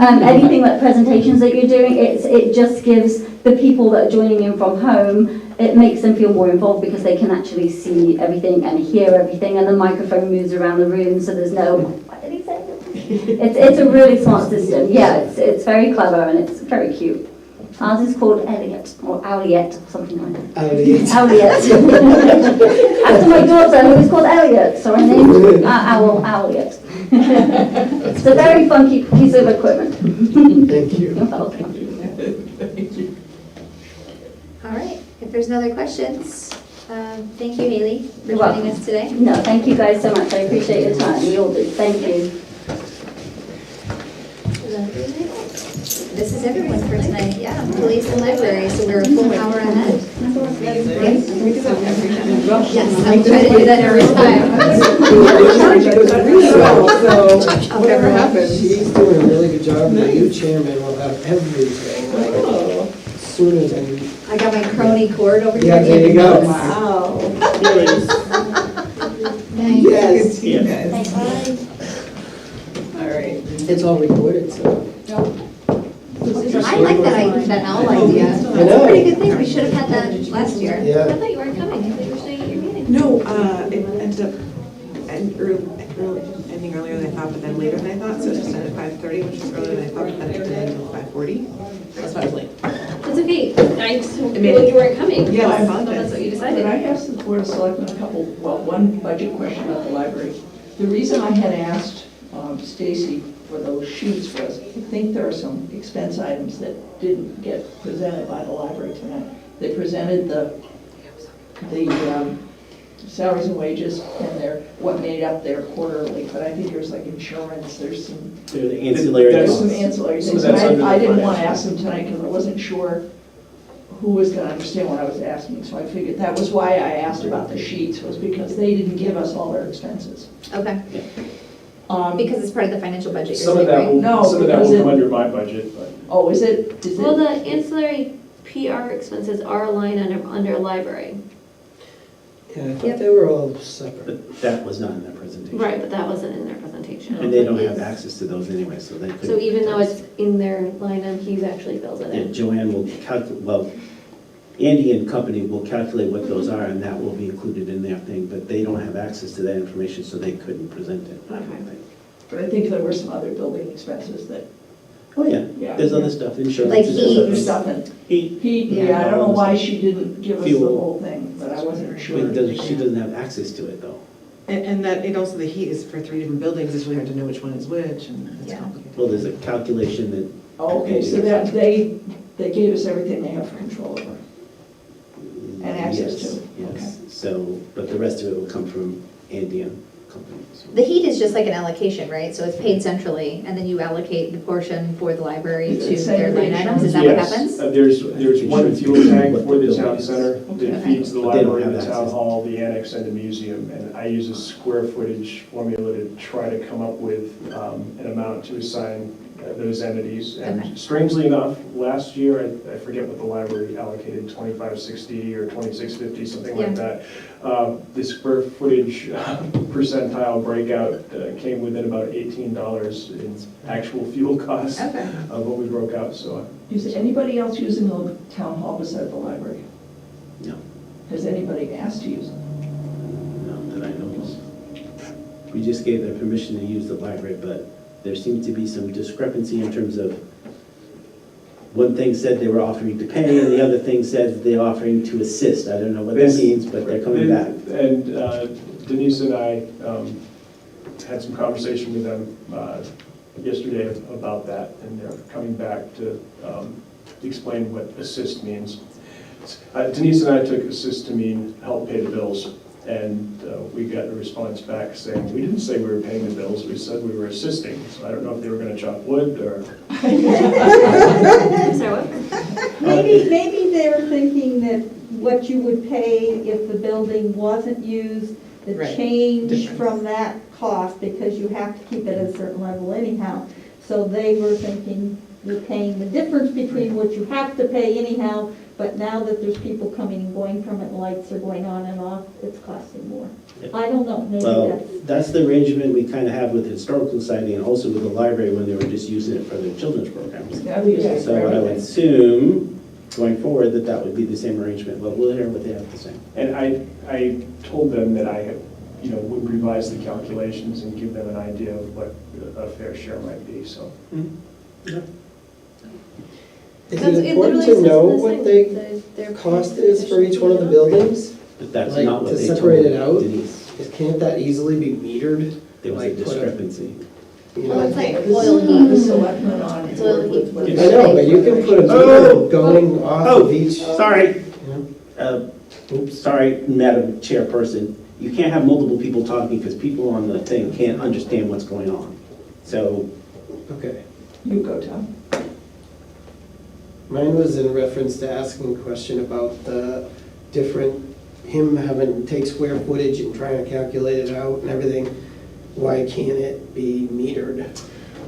anything like presentations that you're doing, it just gives the people that are joining in from home, it makes them feel more involved because they can actually see everything and hear everything, and the microphone moves around the room so there's no, what did he say? It's a really smart system. Yeah, it's very clever and it's very cute. Ours is called Elliot or Owliet or something like that. Owliet. After my daughter, who is called Elliot, so I named Owliet. It's a very funky piece of equipment. Thank you. You're welcome. All right, if there's no other questions, thank you, Haley, for You're joining welcome. us today. No, thank you guys so much. I appreciate your time. We all do. Thank you. This is everyone for tonight, yeah. Police and library, so we're a full hour ahead. Yes, I'll try to do that every time. Whatever happens. She's doing a really good job. The new chairman will have everything. As soon as I got my crony cord over here. Yeah, there you go. Wow. Yes. All right. It's all recorded, so. I like that owl idea. That's I know. a pretty good thing. We should have had that last year. Yeah. I thought you weren't coming. I thought you were staying at your meeting. No, it ended up ending earlier than I thought, but then later than I thought, so it just ended at 5:30, which was earlier than I thought, but then it did end at 5:40. That's why I was late. That's okay. I just feel like you weren't coming. Yeah, I So apologize. that's what you Could decided. I ask the Board of Selectmen one budget question about the library? The reason I had asked Stacy for those sheets was, I think there are some expense items that didn't get presented by the library tonight. They presented the salaries and wages and what made up their quarterly, but I think there's like insurance, there's some They're the ancillary There's costs. some ancillary Some things, of that's and under I the didn't want to finance. ask them tonight because I wasn't sure who was going to understand what I was asking, so I figured that was why I asked about the sheets, was because they didn't give us all their expenses. Okay, because it's part of the financial budget, you're Some of saying, that right? will, No, some of that because will it- come under my budget, but. Oh, is it? Well, the ancillary PR expenses are a line under library. Yeah, I thought they were all separate. But that was not in their presentation. Right, but that wasn't in their presentation. And they don't have access to those anyway, so they couldn't. So even though it's in their line item, he actually fills it Yeah, in. Joanne will calculate, well, Andy and company will calculate what those are, and that will be included in their thing, but they don't have access to that information, so they couldn't present it. I don't think. But I think there were some other building expenses that, Oh, yeah, yeah. there's other stuff, insurance. Like is heat. Other other stuff and Heat. heat, yeah, I don't know why she didn't give us the Fuel. whole thing, but I wasn't sure. She doesn't have access to it, though. And that, and also the heat is for 3 different buildings, it's really hard to know which one is which, and it's Yeah. complicated. Well, there's a calculation that. Oh, okay, so that they gave us everything they have control over. And access Yes, to, yes. So, but the rest of it will come from Andean companies. The heat is just like an allocation, right? So it's paid centrally, and then you allocate the portion for the library to their line items, is that what happens? There's one fuel tank for the town center Okay. that feeds the But they don't library, have the town access. hall, the annex, and the museum. And I use a square footage formula to try to come up with an amount to assign those entities. Okay. And strangely enough, last year, I forget what the library allocated, 2560 or 2650, something like that. The square footage percentile breakout came within about $18 in actual fuel costs Okay. of what we broke out, so. Is anybody else using the town hall beside the library? No, Has anybody asked to use it? not that I know of. We just gave them permission to use the library, but there seemed to be some discrepancy in terms of one thing said they were offering to pay, and the other thing said they're offering to assist. I don't know what that means, but they're coming back. And Denise and I had some conversation with them yesterday about that, and they're coming back to explain what assist means. Denise and I took assist to mean help pay the bills, and we got a response back saying, we didn't say we were paying the bills, we said we were assisting. So I don't know if they were gonna chop wood or. Maybe they were thinking that what you would pay if the building wasn't used, the Right. change Difference. from that cost, because you have to keep it at a certain level anyhow. So they were thinking you're paying the difference between what you have to pay anyhow, but now that there's people coming and going from it, and lights are going on and off, it's costing more. I don't know, maybe Well, that's the arrangement we kind of have with the Historical Society and also with the library when they were just using it for their children's programs. Yeah, we use it So for I would everything. assume, going forward, that that would be the same arrangement, but we'll hear what they have to say. And I told them that I, would revise the calculations and give them an idea of what a fair share might be, so. Is it important to know what the cost is for each one of the buildings? But that's Like, not what to they told separate it out? Denise. Can't that easily be metered? There was a Like, put discrepancy. You Well, know, it's like This oil is heat. the selectmen on It's oil heat. with I know, but you can put a meter going off of each. Sorry. Yeah. Oops, sorry, Madam Chairperson. You can't have multiple people talking because people on the thing can't understand what's going on. So, Okay. You go, Tom. Mine was in reference to asking a question about the different, him having to take square footage and trying to calculate it out and everything. Why can't it be metered?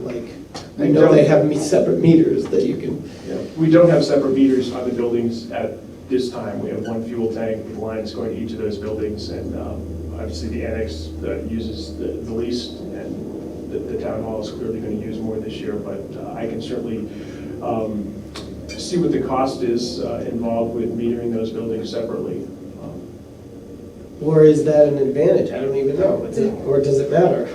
Like, I know they have separate meters that you can. We don't have separate meters on the buildings at this time. We have one fuel tank with lines going to each of those buildings, and obviously the annex uses the lease, and the town hall is clearly going to use more this year, but I can certainly see what the cost is involved with metering those buildings separately. Or is that an advantage? I don't even know. Or does it matter?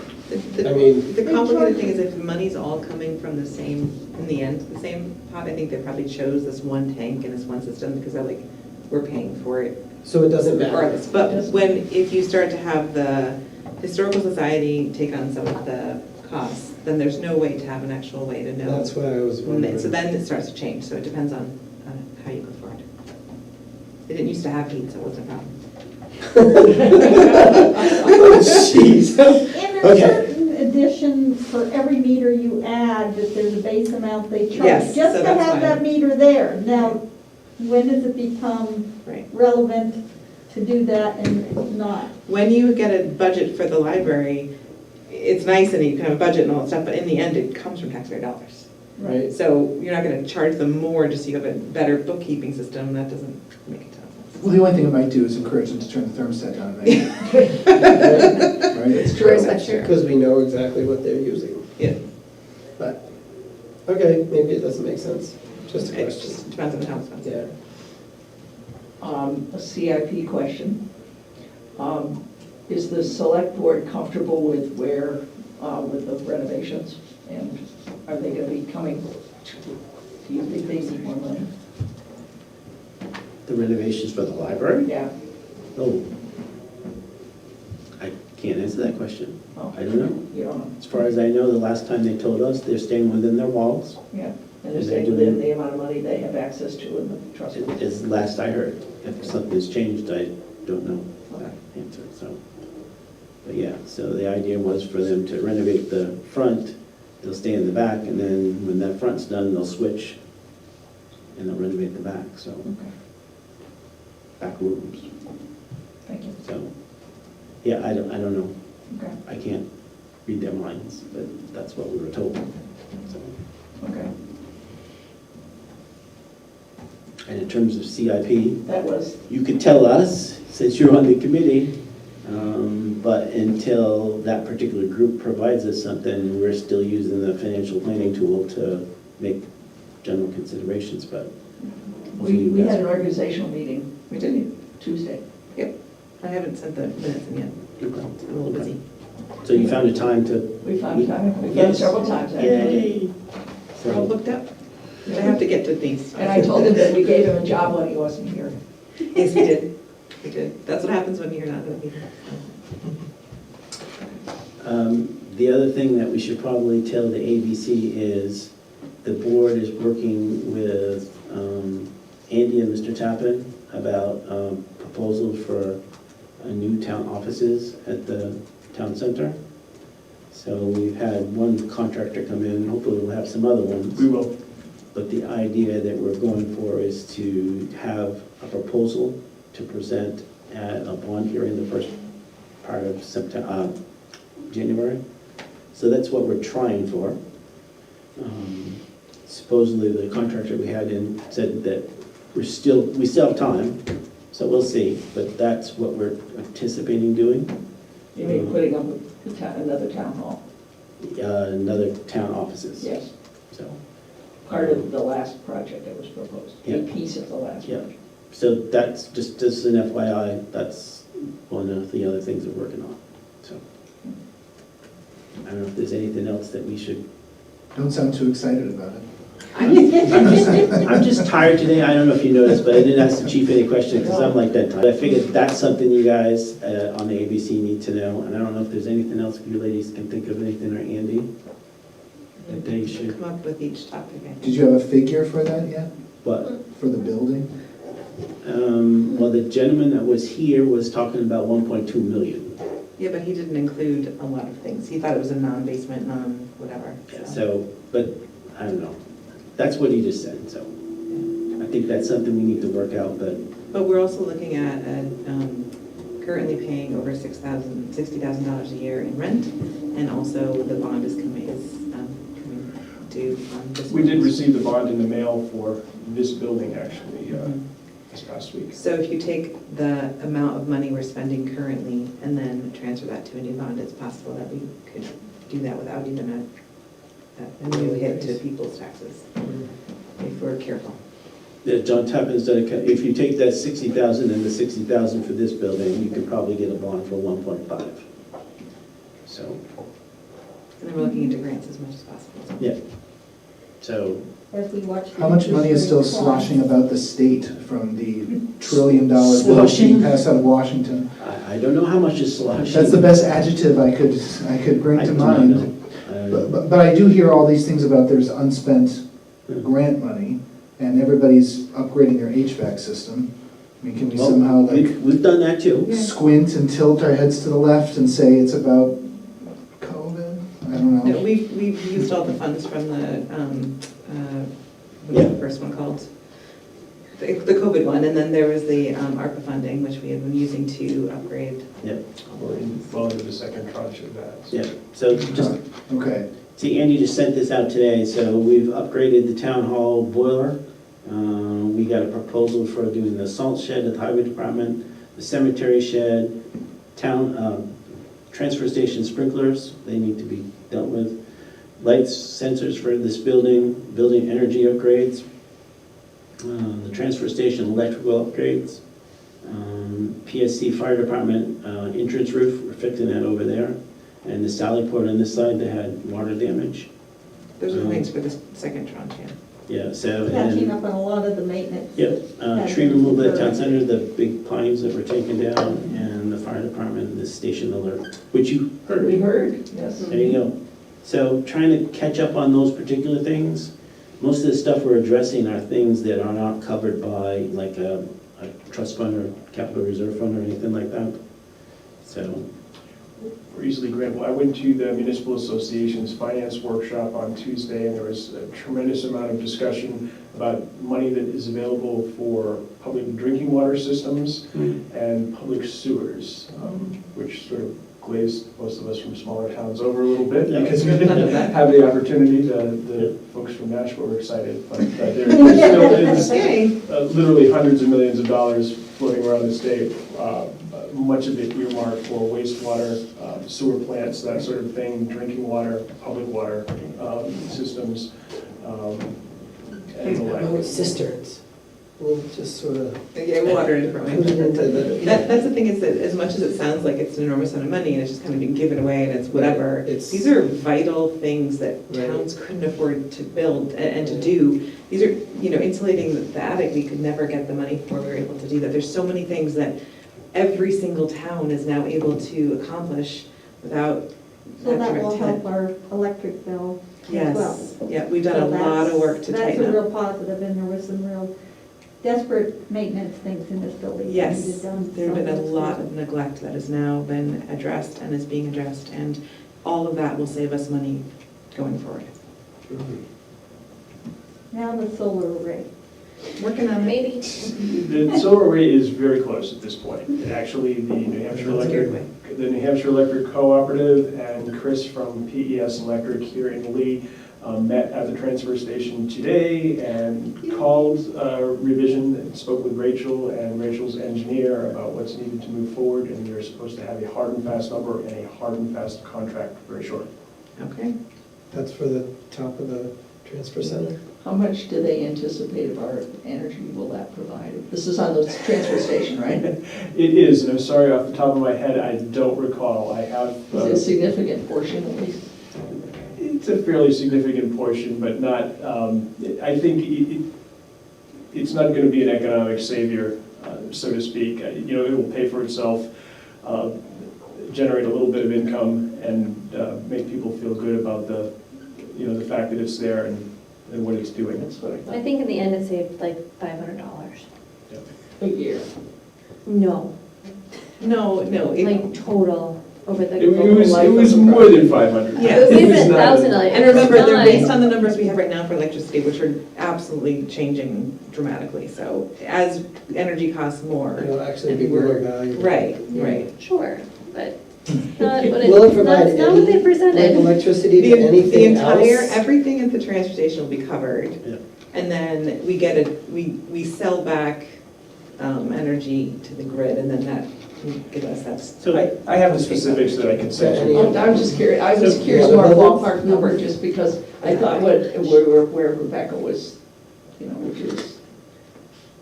I mean. The complicated thing is if the money's all coming from the same, in the end, the same pot, I think they probably chose this one tank and this one system because they're like, we're paying for it So it doesn't matter. regardless. But if you start to have the Historical Society take on some of the costs, then there's no way to have an actual way to know. That's what I was wondering. So then it starts to change, so it depends on how you go forward. They didn't used to have heat, so it wasn't a problem. Jeez. In a certain edition, for every meter you add, that there's a base amount they charge. Yes, Just so to that's have fine. that meter there. Now, when does it become Right. relevant to do that and not? When you get a budget for the library, it's nice and you can have a budget and all that stuff, but in the end, it comes from taxpayer dollars. Right. So you're not gonna charge them more just so you have a better bookkeeping system, that doesn't make a ton of sense. Well, the only thing it might do is encourage them to turn the thermostat down. Right? It's true. That's true. Because we know exactly what they're using. Yeah. But, okay, maybe it doesn't make sense. Just a It question. just depends on how expensive. Yeah. A CIP question. Is the select board comfortable with where with the renovations? And are they gonna be coming, do you think they need more money? The renovations for the library? Yeah. Oh. I can't answer that question. Oh, I don't know. You don't know? As far as I know, the last time they told us, they're staying within their walls, Yeah. And they're staying within the amount of money they have access to in the trust fund? is last I heard. If something's changed, I don't know Okay. the answer, so. But yeah, so the idea was for them to renovate the front, they'll stay in the back, and then when that front's done, they'll switch and they'll renovate the back, so, Okay, back rooms, thank you. so. Yeah, I don't know. Okay, I can't read their minds, but that's what we were told. So, okay. and in terms of CIP, That was, you could tell us, since you're on the committee, but until that particular group provides us something, we're still using the financial planning tool to make general considerations, but. we had an organizational meeting. We did. Tuesday. I haven't sent the minutes in yet. Okay. I'm a little busy. So you found a time to. We found time, we found Yes. several times actually. Yay! We're all So, booked up. I have to get to these. And I told him that we gave him a job when he wasn't here. Yes, we did. We did. That's what happens when you're not going to be here. the other thing that we should probably tell the ABC is the board is working with Andy and Mr. Tappan about proposals for new town offices at the town center. So we've had one contractor come in, hopefully we'll have some other ones. We will. But the idea that we're going for is to have a proposal to present at a bond hearing the first part of September, January. So that's what we're trying for. Supposedly the contractor we had in said that we still have time, so we'll see. But that's what we're anticipating doing. You mean putting up another town hall? Another town offices. Yes, So. part of the last project that was proposed, a piece of the last Yeah. project. So that's just an FYI, that's one of the other things we're working on, so. I don't know if there's anything else that we should. Don't sound too excited about it. I'm just tired today, I don't know if you noticed, but I didn't ask the chief any questions, because I'm like that. I figured that's something you guys on the ABC need to know, and I don't know if there's anything else you ladies can think of, anything, or Andy, that they should. Come up with each topic. I think. Did you have a figure for that yet, What? for the building? Well, the gentleman that was here was talking about 1.2 million. Yeah, but he didn't include a lot of things. He thought it was a non-basement, non-whatever. So, but, I don't know. That's what he just said, so. I think that's something we need to work out, but. But we're also looking at currently paying over $60,000 a year in rent, and also the bond is coming due on this. We did receive the bond in the mail for this building, actually, this past week. So if you take the amount of money we're spending currently and then transfer that to a new bond, it's possible that we could do that without even a new hit to people's taxes, if we're careful. Yeah, John Tappan's done if you take that 60,000 and the 60,000 for this building, you could probably get a bond for 1.5. So, And then we're looking into grants as much as possible. yeah. So, As we watch. How much money is still sloshing about the state from the $1 trillion bill being passed out of Washington? I don't know how much is sloshing. That's the best adjective I could bring to mind. But I do hear all these things about there's unspent grant money, and everybody's upgrading their HVAC system. I mean, can we somehow we've done that too. squint and tilt our heads to the left and say it's about COVID? I don't No, know. we've used all the funds from the, what's the first one called? The COVID one, and then there was the ARPA funding, which we had been using to upgrade. Yep. Well, into the second tranche of that. Yeah, so just, Okay. see, Andy just sent this out today, so we've upgraded the town hall boiler. We got a proposal for doing the salt shed at the highway department, the cemetery shed, town, transfer station sprinklers, they need to be dealt with. Lights, sensors for this building, building energy upgrades, the transfer station electrical upgrades, PSC fire department entrance roof, we're fixing that over there. And the Sallyport on this side that had water damage. Those are things for the second tranche, yeah. Yeah, so, Catching and, up on a lot of the maintenance. yep, tree removal at town center, the big pines that were taken down, and the fire department, the station alert, which you heard. We heard, yes. There you go. So trying to catch up on those particular things. Most of the stuff we're addressing are things that are not covered by like a trust fund or capital reserve fund or anything like that. So, We're easily grantable. I went to the Municipal Association's finance workshop on Tuesday, and there was a tremendous amount of discussion about money that is available for public drinking water systems and public sewers, which sort of glazed most of us from smaller towns over a little bit because we didn't have the opportunity. The folks from Nashville were excited, but there still is literally hundreds of millions of dollars floating around the state. Much of it earmarked for wastewater, sewer plants, that sort of thing, drinking water, public water systems, and the like. Cisterns. We'll just sort of Yeah, water is put it into the. That's the thing, is that as much as it sounds like it's an enormous amount of money and it's just kind of being given away and it's whatever, these are vital things that towns couldn't afford to build and to do. These are, insulating the attic, we could never get the money for, we were able to do that. There's so many things that every single town is now able to accomplish without. So that will help our electric bill as well. Yes, yeah, we've done a lot of work to tighten That's a up. real positive, and there was some real desperate maintenance things in this building. that Yes, needed done. there's been a So lot of neglect that has now been addressed and is being addressed, and all of that will save us money going forward. Now the solar array. Working on it. Maybe. The solar array is very close at this point. Actually, the New Hampshire Electric Cooperative and Chris from PES Electric here in Lee met at the transfer station today and called revision and spoke with Rachel and Rachel's engineer about what's needed to move forward, and they're supposed to have a hard and fast number and a hard and fast contract very shortly. Okay. That's for the top of the transfer center? How much do they anticipate of our energy will that provide? This is on the transfer station, right? It is, and I'm sorry, off the top of my head, I don't recall. I have. Is it a significant portion at least? It's a fairly significant portion, but not, I think it's not going to be an economic savior, so to speak. It will pay for itself, generate a little bit of income, and make people feel good about the fact that it's there and what it's doing. That's what I thought. I think in the end it saved like $500. A year. No, No, like total over the. It was more than 500. Yeah. It was It was even not- $1,000. and remember, they're It's based not- on the numbers we have right now for electricity, which are absolutely changing dramatically. So as energy costs more. It'll actually and be we're- more valuable. Right. Sure, but not what Will it it, provide that's not what they any presented. electricity The to anything else? everything at the transfer station will be covered. Yeah. And then we sell back energy to the grid, and then that can give us that. so I have the specifics that I can send you. I'm just curious, I was curious more ballpark number, just because I thought where Rebecca was, which is,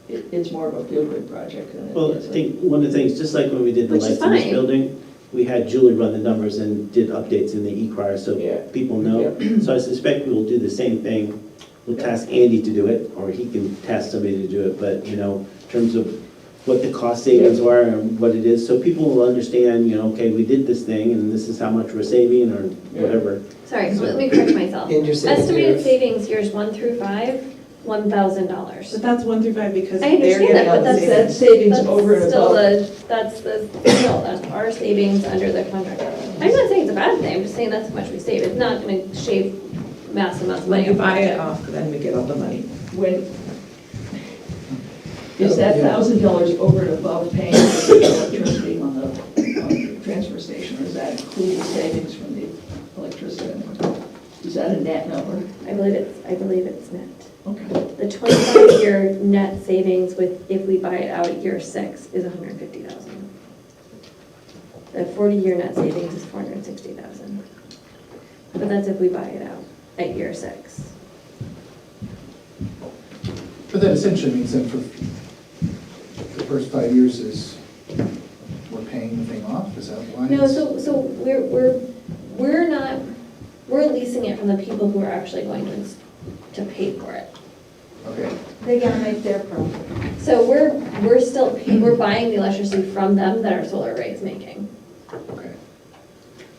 it's more of a feel-good project than it Well, I is. think one of the things, just like when we did the Which is lights in this fine. building, we had Julie run the numbers and did updates in the e-crier so Yeah. people know. So I suspect we will do the same thing. We'll task Andy to do it, or he can task somebody to do it, but, in terms of what the cost savings are and what it is, so people will understand, okay, we did this thing and this is how much we're saving or whatever. Sorry, so let me correct myself. And you're saying Estimated there's- savings years 1 through 5, $1,000. But that's 1 through 5 because I they're understand getting that, all but the that's- savings. Savings That's over and still above. that's our savings under the contract. I'm not saying it's a bad thing, I'm just saying that's how much we save. It's not gonna shave massive amounts of When money. you off buy the it off, then we get all the money. When, is that $1,000 over and above paying for the electricity on the transfer station, or is that include the savings from the electricity? Is that a net number? I believe it's net. Okay. The 25-year net savings with, if we buy it out at year 6, is $150,000. The 40-year net savings is $460,000. But that's if we buy it out at year 6. But that essentially means that for the first 5 years is, we're paying the thing off, is that why? No, it's- so we're we're leasing it from the people who are actually going to pay for it. Okay. They gotta make their profit. So we're still, we're buying the electricity from them that our solar array is making. Okay.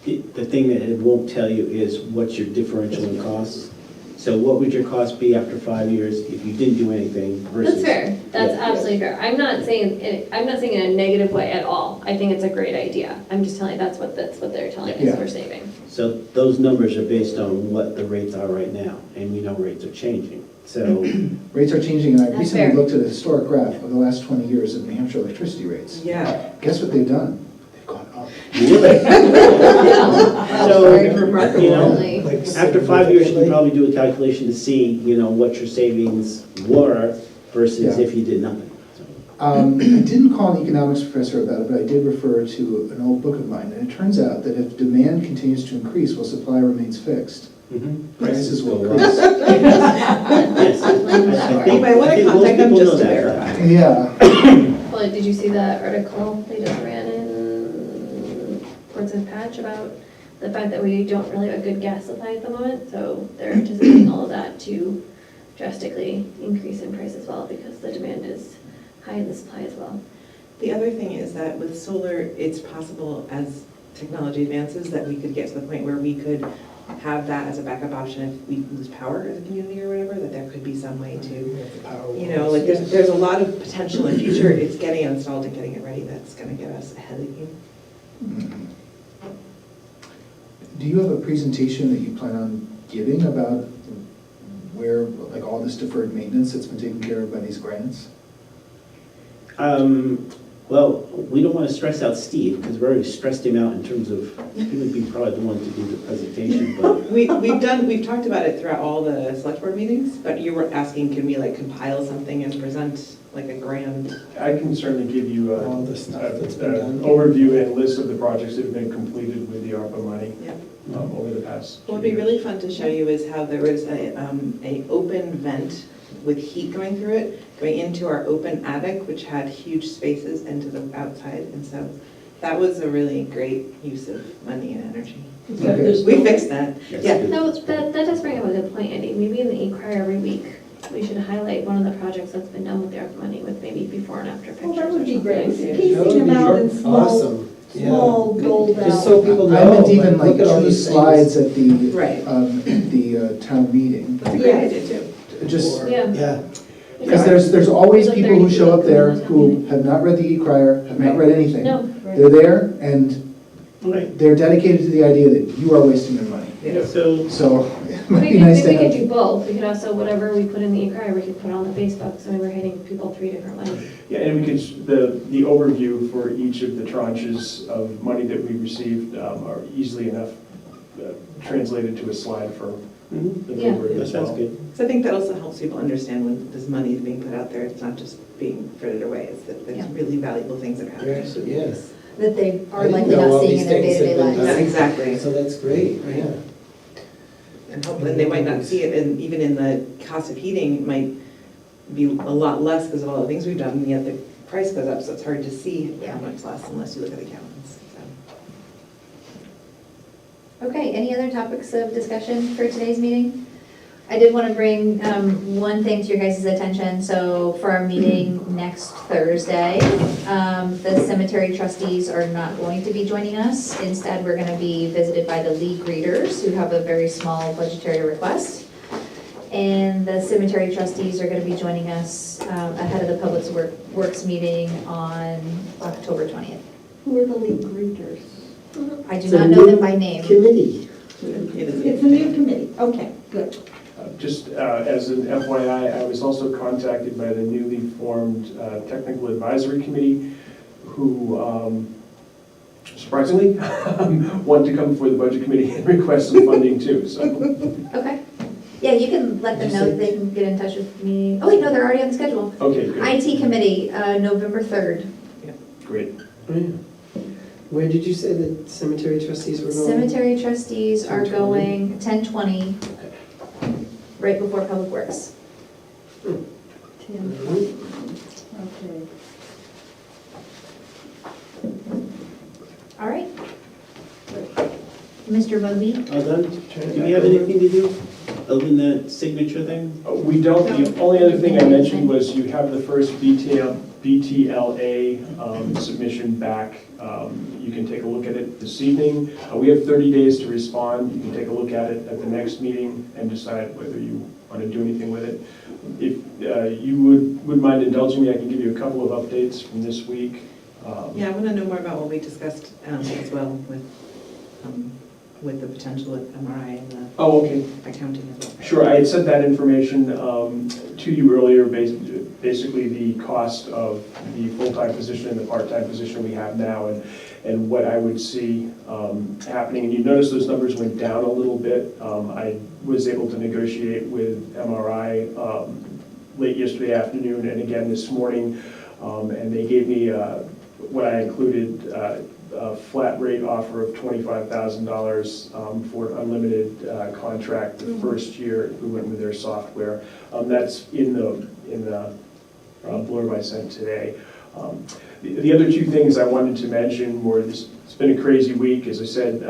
The thing that it won't tell you is what's your differential in costs. So what would your cost be after 5 years if you didn't do anything versus? That's fair, that's Yeah. absolutely fair. I'm not saying it in a negative way at all. I think it's a great idea. I'm just telling you that's what they're telling us Yeah. we're saving. So those numbers are based on what the rates are right now, and we know rates are changing. So, Rates are changing, and I That's recently fair. looked at a historic graph of the last 20 years of New Hampshire electricity rates. Yeah. Guess what they've done? They've gone up. so, Very you remarkable. know, Really. after 5 years, you can probably do a calculation to see, you know, what your savings were versus Yeah. if you did nothing. So, I didn't call an economics professor about it, but I did refer to an old book of mine, and it turns out that if demand continues to increase while supply remains fixed, prices will go increase. up. Yes, I think- You might want I to think most contact them people just know to that. verify. Yeah, Well, did you see the article they just ran in Portsmouth Patch about the fact that we don't really have a good gas supply at the moment? So they're anticipating all of that to drastically increase in price as well because the demand is high in the supply as well. The other thing is that with solar, it's possible as technology advances that we could get to the point where we could have that as a backup option if we lose power as a community or whatever, that there could be some way to, you know, like there's a lot of potential in the future. It's getting it installed and getting it ready that's gonna get us ahead of the game. do you have a presentation that you plan on giving about where, like, all this deferred maintenance that's been taken care of by these grants? Well, we don't want to stress out Steve, because we already stressed him out in terms of, he would be probably the one to do the presentation, but We've talked about it throughout all the select board meetings, but you were asking, can we like compile something and present like a grand? I can certainly give you All the stuff that's been an done. overview and list of the projects that have been completed with the ARPA money Yeah. over the past. What would be really fun to show you is how there was a open vent with heat going through it, going into our open attic, which had huge spaces into the outside. And so that was a really great use of money and energy. We fixed that. That's Yeah. good. That does bring up a good point, Andy. Maybe in the e-crier every week, we should highlight one of the projects that's been done with the ARPA money with maybe before and after pictures Well, that or would be great. something. Piecing them out in small, Awesome. Yeah. small doled out. Just so people know. I meant even like look at all 2 these things. slides at the, Right. town meeting. That's a great Yeah. idea too. Just, Yeah. Yeah. because there's always There's a people who 30 show up there people who have not read the e-crier, have not read anything. No, They're there, and Right. they're dedicated to the idea that you are wasting their money. Yeah. So, So it might we be could, nice to we could have. do both. We could also, whatever we put in the e-crier, we could put on the Facebook, so we were hitting people 3 different ways. Yeah, and we could, the overview for each of the tranches of money that we received are easily enough translated to a slide for the Yeah. board that as sounds well. good. So I think that also helps people understand when this money is being put out there, it's not just being frittered away, it's that there's Yeah. really valuable things that are You're happening. actually, yes. That they I are didn't likely know not all seeing these in their things had day-to-day been lives. done. Yeah, exactly. So that's great, yeah. And hopefully, they might not see it, and even in the cost of heating, it might be a lot less because of all the things we've done, and yet the price goes up, so it's hard to see how much less unless you look at the gallons. So. Okay, any other topics of discussion for today's meeting? I did want to bring one thing to your guys' attention. So for our meeting next Thursday, the cemetery trustees are not going to be joining us. Instead, we're going to be visited by the league greeters who have a very small budgetary request. And the cemetery trustees are going to be joining us ahead of the Public Works meeting on October 20th. Who are the lead greeters? I do not know them by name. Committee. It's a new committee, okay, good. Just as an FYI, I was also contacted by the newly formed Technical Advisory Committee, who surprisingly want to come before the Budget Committee and request some funding too, so. Okay. Yeah, you can let them know that they can get in touch with me. Oh wait, no, they're already on the schedule. Okay, good. IT committee, November 3rd. Great. Oh, yeah. Where did you say the cemetery trustees were going? Cemetery trustees are 10:20? going 10:20, right before Public Works. Okay. All right. Mr. Bugby? All done? Do we have anything to do other than that signature thing? We don't, the only other thing I mentioned was you have the first BTLA submission back. You can take a look at it this evening. We have 30 days to respond. You can take a look at it at the next meeting and decide whether you want to do anything with it. If you would mind indulging me, I can give you a couple of updates from this week. Yeah, I want to know more about what we discussed as well with the potential at MRI and the Oh, okay. accounting as well. Sure, I had sent that information to you earlier, basically the cost of the full-time position and the part-time position we have now, and what I would see happening. And you notice those numbers went down a little bit. I was able to negotiate with MRI late yesterday afternoon and again this morning, and they gave me what I included, a flat rate offer of $25,000 for an unlimited contract the first year we went with their software. That's in the blurb I sent today. The other two things I wanted to mention were it's been a crazy week. As I said,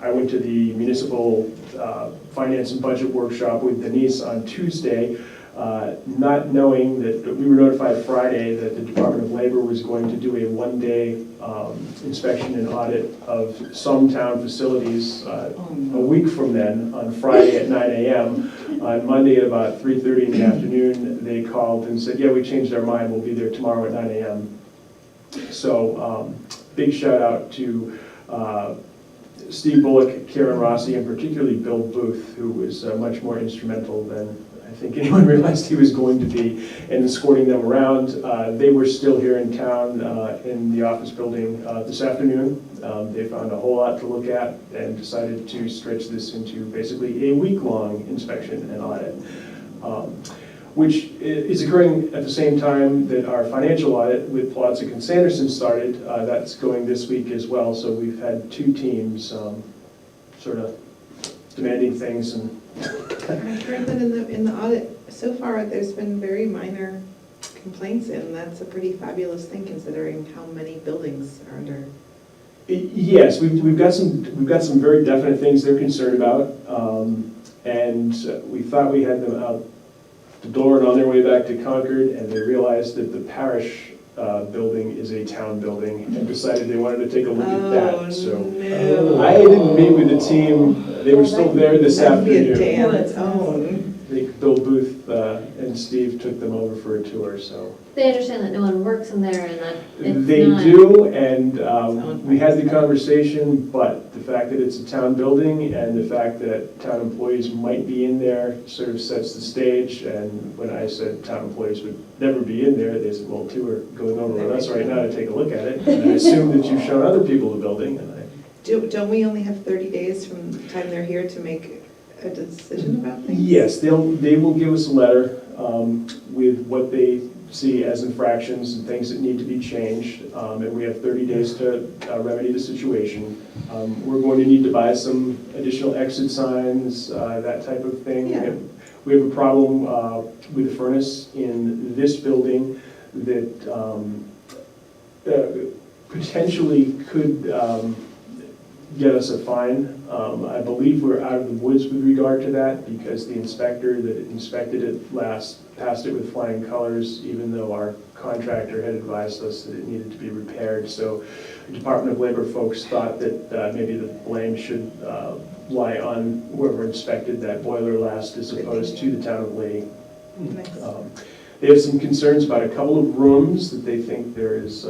I went to the municipal finance and budget workshop with Denise on Tuesday, not knowing that we were notified Friday that the Department of Labor was going to do a one-day inspection and audit of some town facilities a week from then, on Friday at 9 a.m. On Monday at about 3:30 in the afternoon, they called and said, yeah, we changed our mind, we'll be there tomorrow at 9 a.m. So big shout out to Steve Bullock, Karen Rossi, and particularly Bill Booth, who was much more instrumental than I think anyone realized he was going to be in escorting them around. They were still here in town in the office building this afternoon. They found a whole lot to look at and decided to stretch this into basically a week-long inspection and audit, which is occurring at the same time that our financial audit with Plotzik and Sanderson started. That's going this week as well. So we've had two teams sort of demanding things. And I heard that in the audit, so far, there's been very minor complaints, and that's a pretty fabulous thing considering how many buildings are under. Yes, we've got some very definite things they're concerned about, and we thought we had them out the door and on their way back to Concord, and they realized that the parish building is a town building and decided they wanted to take a look at that. So no. I didn't meet with the team. They were still there this afternoon. Day on its own. Bill Booth and Steve took them over for a tour. So They understand that no one works in there and that it's they not... do, and we had the conversation, but the fact that it's a town building and the fact that town employees might be in there sort of sets the stage. And when I said town employees would never be in there, they said, well, two are going over with us right now to take a look at it. And I assume that you've shown other people the building. And Don't we only have 30 days from the time they're here to make a decision about things? Yes, they will give us a letter with what they see as infractions and things that need to be changed, and we have 30 days to remedy the situation. We're going to need to buy some additional exit signs, that type of thing. Yeah. We have a problem with the furnace in this building that potentially could get us a fine. I believe we're out of the woods with regard to that because the inspector that inspected it last passed it with flying colors, even though our contractor had advised us that it needed to be repaired. So the Department of Labor folks thought that maybe the blame should lie on whoever inspected that boiler last as opposed to the town of Lee. Nice. They have some concerns about a couple of rooms that they think there is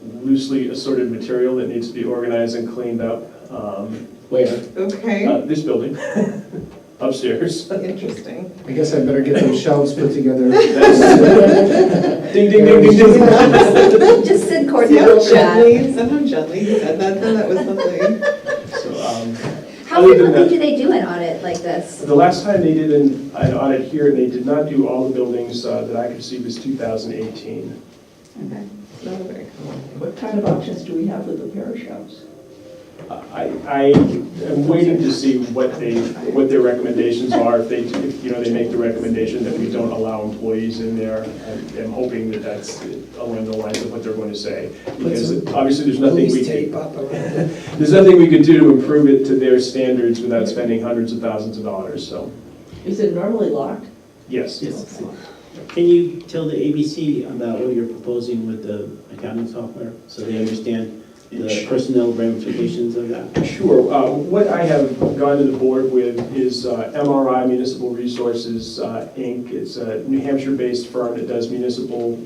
loosely assorted material that needs to be organized and cleaned up. Where? Okay. This building, upstairs. Interesting. I guess I better get those shelves put together. Ding, ding, ding, ding, ding. Just sit So cordial chat. somehow gently said that, then that was lovely. So, How other than frequently that- do they do an audit like this? The last time they did an audit here, they did not do all the buildings that I could see was 2018. Okay. Not a very common thing. What kind of options do we have with the parish house? I am waiting to see what their recommendations are. If they make the recommendation that we don't allow employees in there, I'm hoping that that's along the lines of what they're going to say. Because obviously there's nothing Police tape up around it. there's nothing we could do to improve it to their standards without spending hundreds of thousands of dollars, so, Is it normally locked? yes. Yes. Can you tell the ABC about what you're proposing with the accounting software, so they understand the personnel ramifications of that? Sure. What I have gone to the board with is MRI, Municipal Resources, Inc. It's a New Hampshire-based firm that does municipal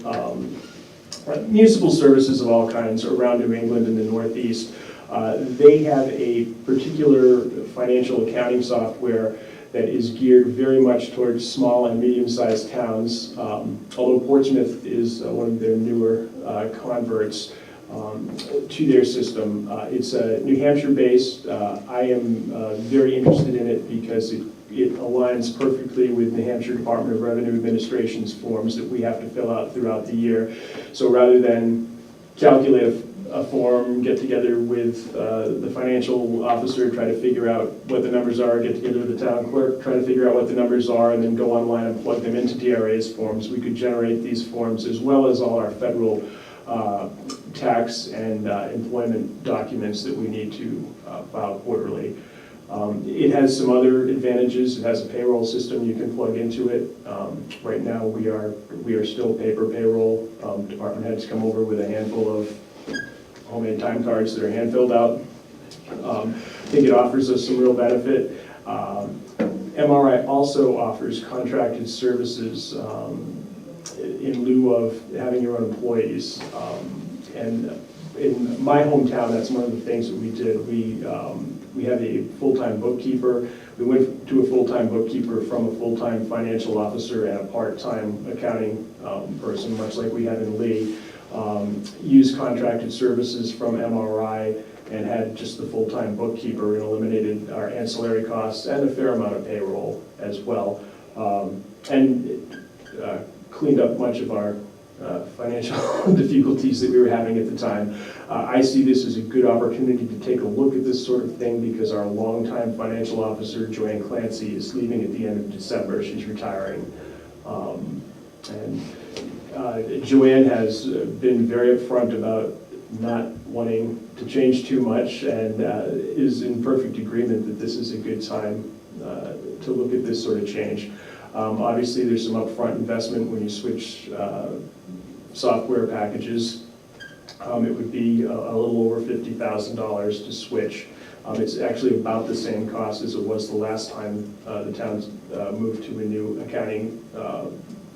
services of all kinds around New England and the Northeast. They have a particular financial accounting software that is geared very much towards small and medium-sized towns, although Portsmouth is one of their newer converts to their system. It's New Hampshire-based. I am very interested in it because it aligns perfectly with New Hampshire Department of Revenue Administration's forms that we have to fill out throughout the year. So rather than calculate a form, get together with the financial officer, try to figure out what the numbers are, get together with the town clerk, try to figure out what the numbers are, and then go online and plug them into DRA's forms, we could generate these forms as well as all our federal tax and employment documents that we need to file quarterly. It has some other advantages. It has a payroll system you can plug into it. Right now we are still paper payroll. Department heads come over with a handful of homemade time cards that are hand filled out. I think it offers us some real benefit. MRI also offers contracted services in lieu of having your own employees. And in my hometown, that's one of the things that we did. We had a full-time bookkeeper. We went to a full-time bookkeeper from a full-time financial officer and a part-time accounting person, much like we had in Lee. Used contracted services from MRI and had just the full-time bookkeeper, and eliminated our ancillary costs and a fair amount of payroll as well. And cleaned up much of our financial difficulties that we were having at the time. I see this as a good opportunity to take a look at this sort of thing because our longtime financial officer, Joanne Clancy, is leaving at the end of December. She's retiring. Joanne has been very upfront about not wanting to change too much, and is in perfect agreement that this is a good time to look at this sort of change. Obviously, there's some upfront investment when you switch software packages. It would be a little over $50,000 to switch. It's actually about the same cost as it was the last time the town moved to a new accounting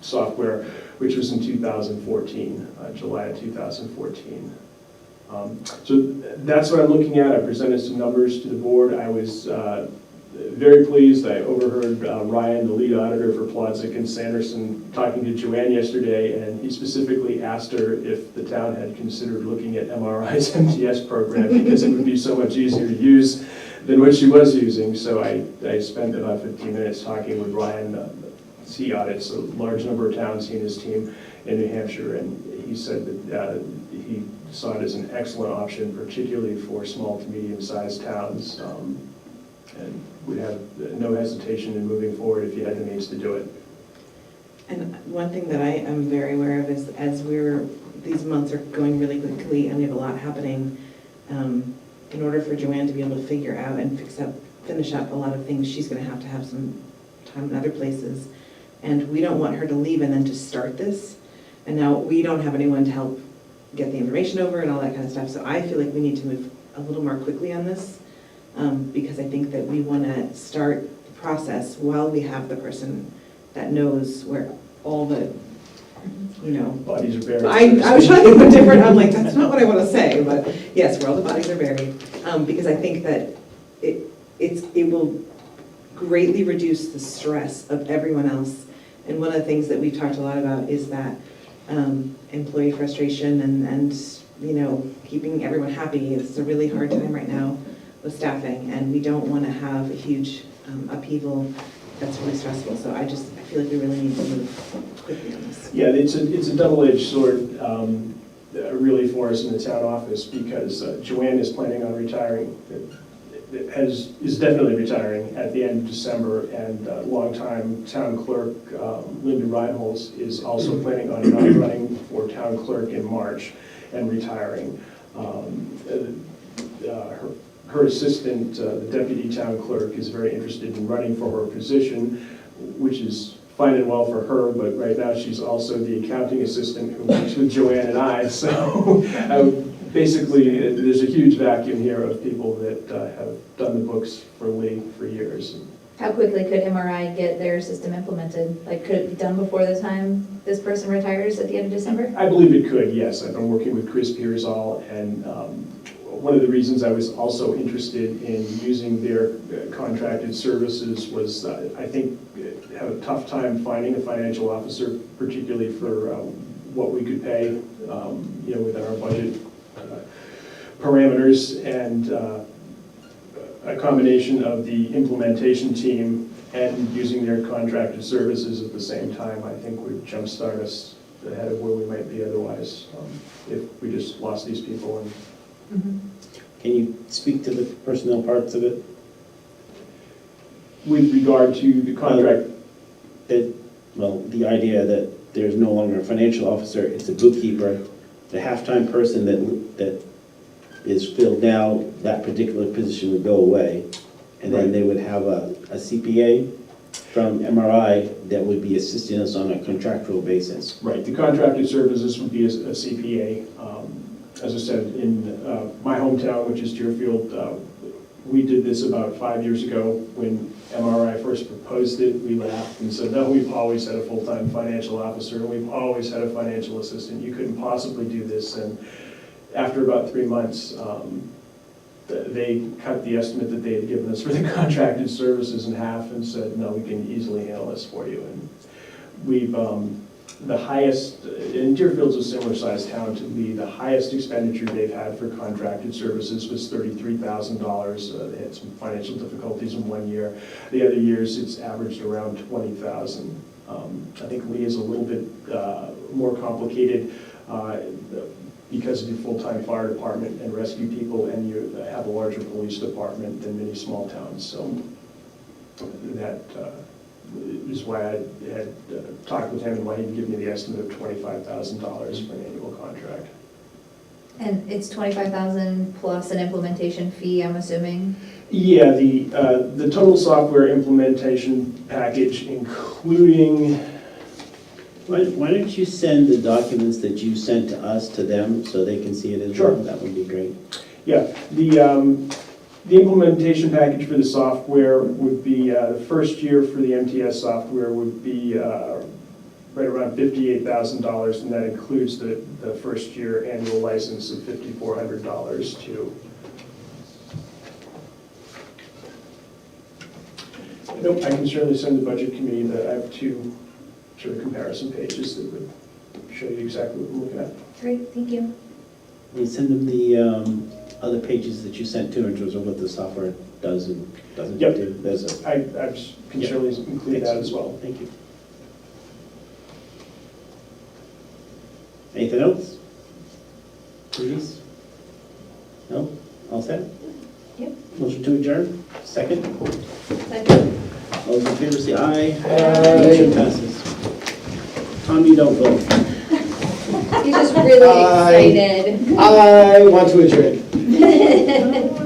software, which was in 2014, July of 2014. So that's what I'm looking at. I presented some numbers to the board. I was very pleased. I overheard Ryan, the lead auditor for Plodzik and Sanderson, talking to Joanne yesterday, and he specifically asked her if the town had considered looking at MRI's MTS program because it would be so much easier to use than what she was using. So I spent about 15 minutes talking with Ryan. He audits a large number of towns, he and his team in New Hampshire, and he said that he saw it as an excellent option, particularly for small to medium-sized towns. And would have no hesitation in moving forward if you had the means to do it. And one thing that I am very aware of is as these months are going really quickly and we have a lot happening, in order for Joanne to be able to figure out and finish up a lot of things, she's going to have some time in other places. And we don't want her to leave and then to start this. And now we don't have anyone to help get the information over and all that kind of stuff. So I feel like we need to move a little more quickly on this. Because I think that we want to start the process while we have the person that knows where all the, Bodies are buried. I was trying to think of a different, I'm like, that's not what I want to say, but yes, where all the bodies are buried. Because I think that it will greatly reduce the stress of everyone else. And one of the things that we've talked a lot about is that employee frustration and keeping everyone happy. It's a really hard time right now with staffing, and we don't want to have a huge upheaval that's really stressful. So I feel like we really need to move quickly on this. Yeah, it's a double-edged sword. really for us in the town office, because Joanne is planning on retiring, is definitely retiring at the end of December, and longtime town clerk Linda Reinholz is also planning on not running for town clerk in March and retiring. Her assistant, the deputy town clerk, is very interested in running for her position, which is fine and well for her, but right now she's also the accounting assistant who works with Joanne and I, so basically there's a huge vacuum here of people that have done the books for Lee for years. How quickly could MRI get their system implemented? Like, could it be done before the time this person retires at the end of December? I believe it could, yes. I've been working with Chris Pearsall, and one of the reasons I was also interested in using their contracted services was I think have a tough time finding a financial officer, particularly for what we could pay, within our budget parameters, and a combination of the implementation team and using their contracted services at the same time, I think would jumpstart us ahead of where we might be otherwise if we just lost these people. And Can you speak to the personnel parts of it? with regard to the contract, The idea that there's no longer a financial officer, it's a bookkeeper. The half-time person that is filled now, that particular position would go away. And then they would have a CPA from MRI that would be assisting us on a contractual basis. right, the contracted services would be a CPA. As I said, in my hometown, which is Deerfield, we did this about 5 years ago. When MRI first proposed it, we laughed and said, no, we've always had a full-time financial officer, and we've always had a financial assistant. You couldn't possibly do this. And after about 3 months, they cut the estimate that they had given us for the contracted services in half and said, no, we can easily handle this for you. And we've, the highest, and Deerfield's a similar sized town to Lee, the highest expenditure they've had for contracted services was $33,000. They had some financial difficulties in 1 year. The other years, it's averaged around $20,000. I think Lee is a little bit more complicated because of the full-time fire department and rescue people, and you have a larger police department than many small towns. So that is why I had talked with him and why he'd give me the estimate of $25,000 for an annual contract. And it's $25,000 plus an implementation fee, I'm assuming? Yeah, the total software implementation package, including... Why don't you send the documents that you sent to us to them so they can see it as well? Sure. That would be great. Yeah, the implementation package for the software would be, the first year for the MTS software would be right around $58,000, and that includes the first year annual license of $5,400 too. Nope, I can certainly send the budget committee that I have 2 sort of comparison pages that would show you exactly what we're looking at. Great, thank you. And send them the other pages that you sent to in terms of what the software does and doesn't Yep. do. There's a, I can certainly include that as well. Thank you. Anything else? Please? No? All set? Yep. Motion to adjourn? Second? Second. All those in favor say aye. Motion passes. Tom, you don't vote. He's just really excited. I want to adjourn.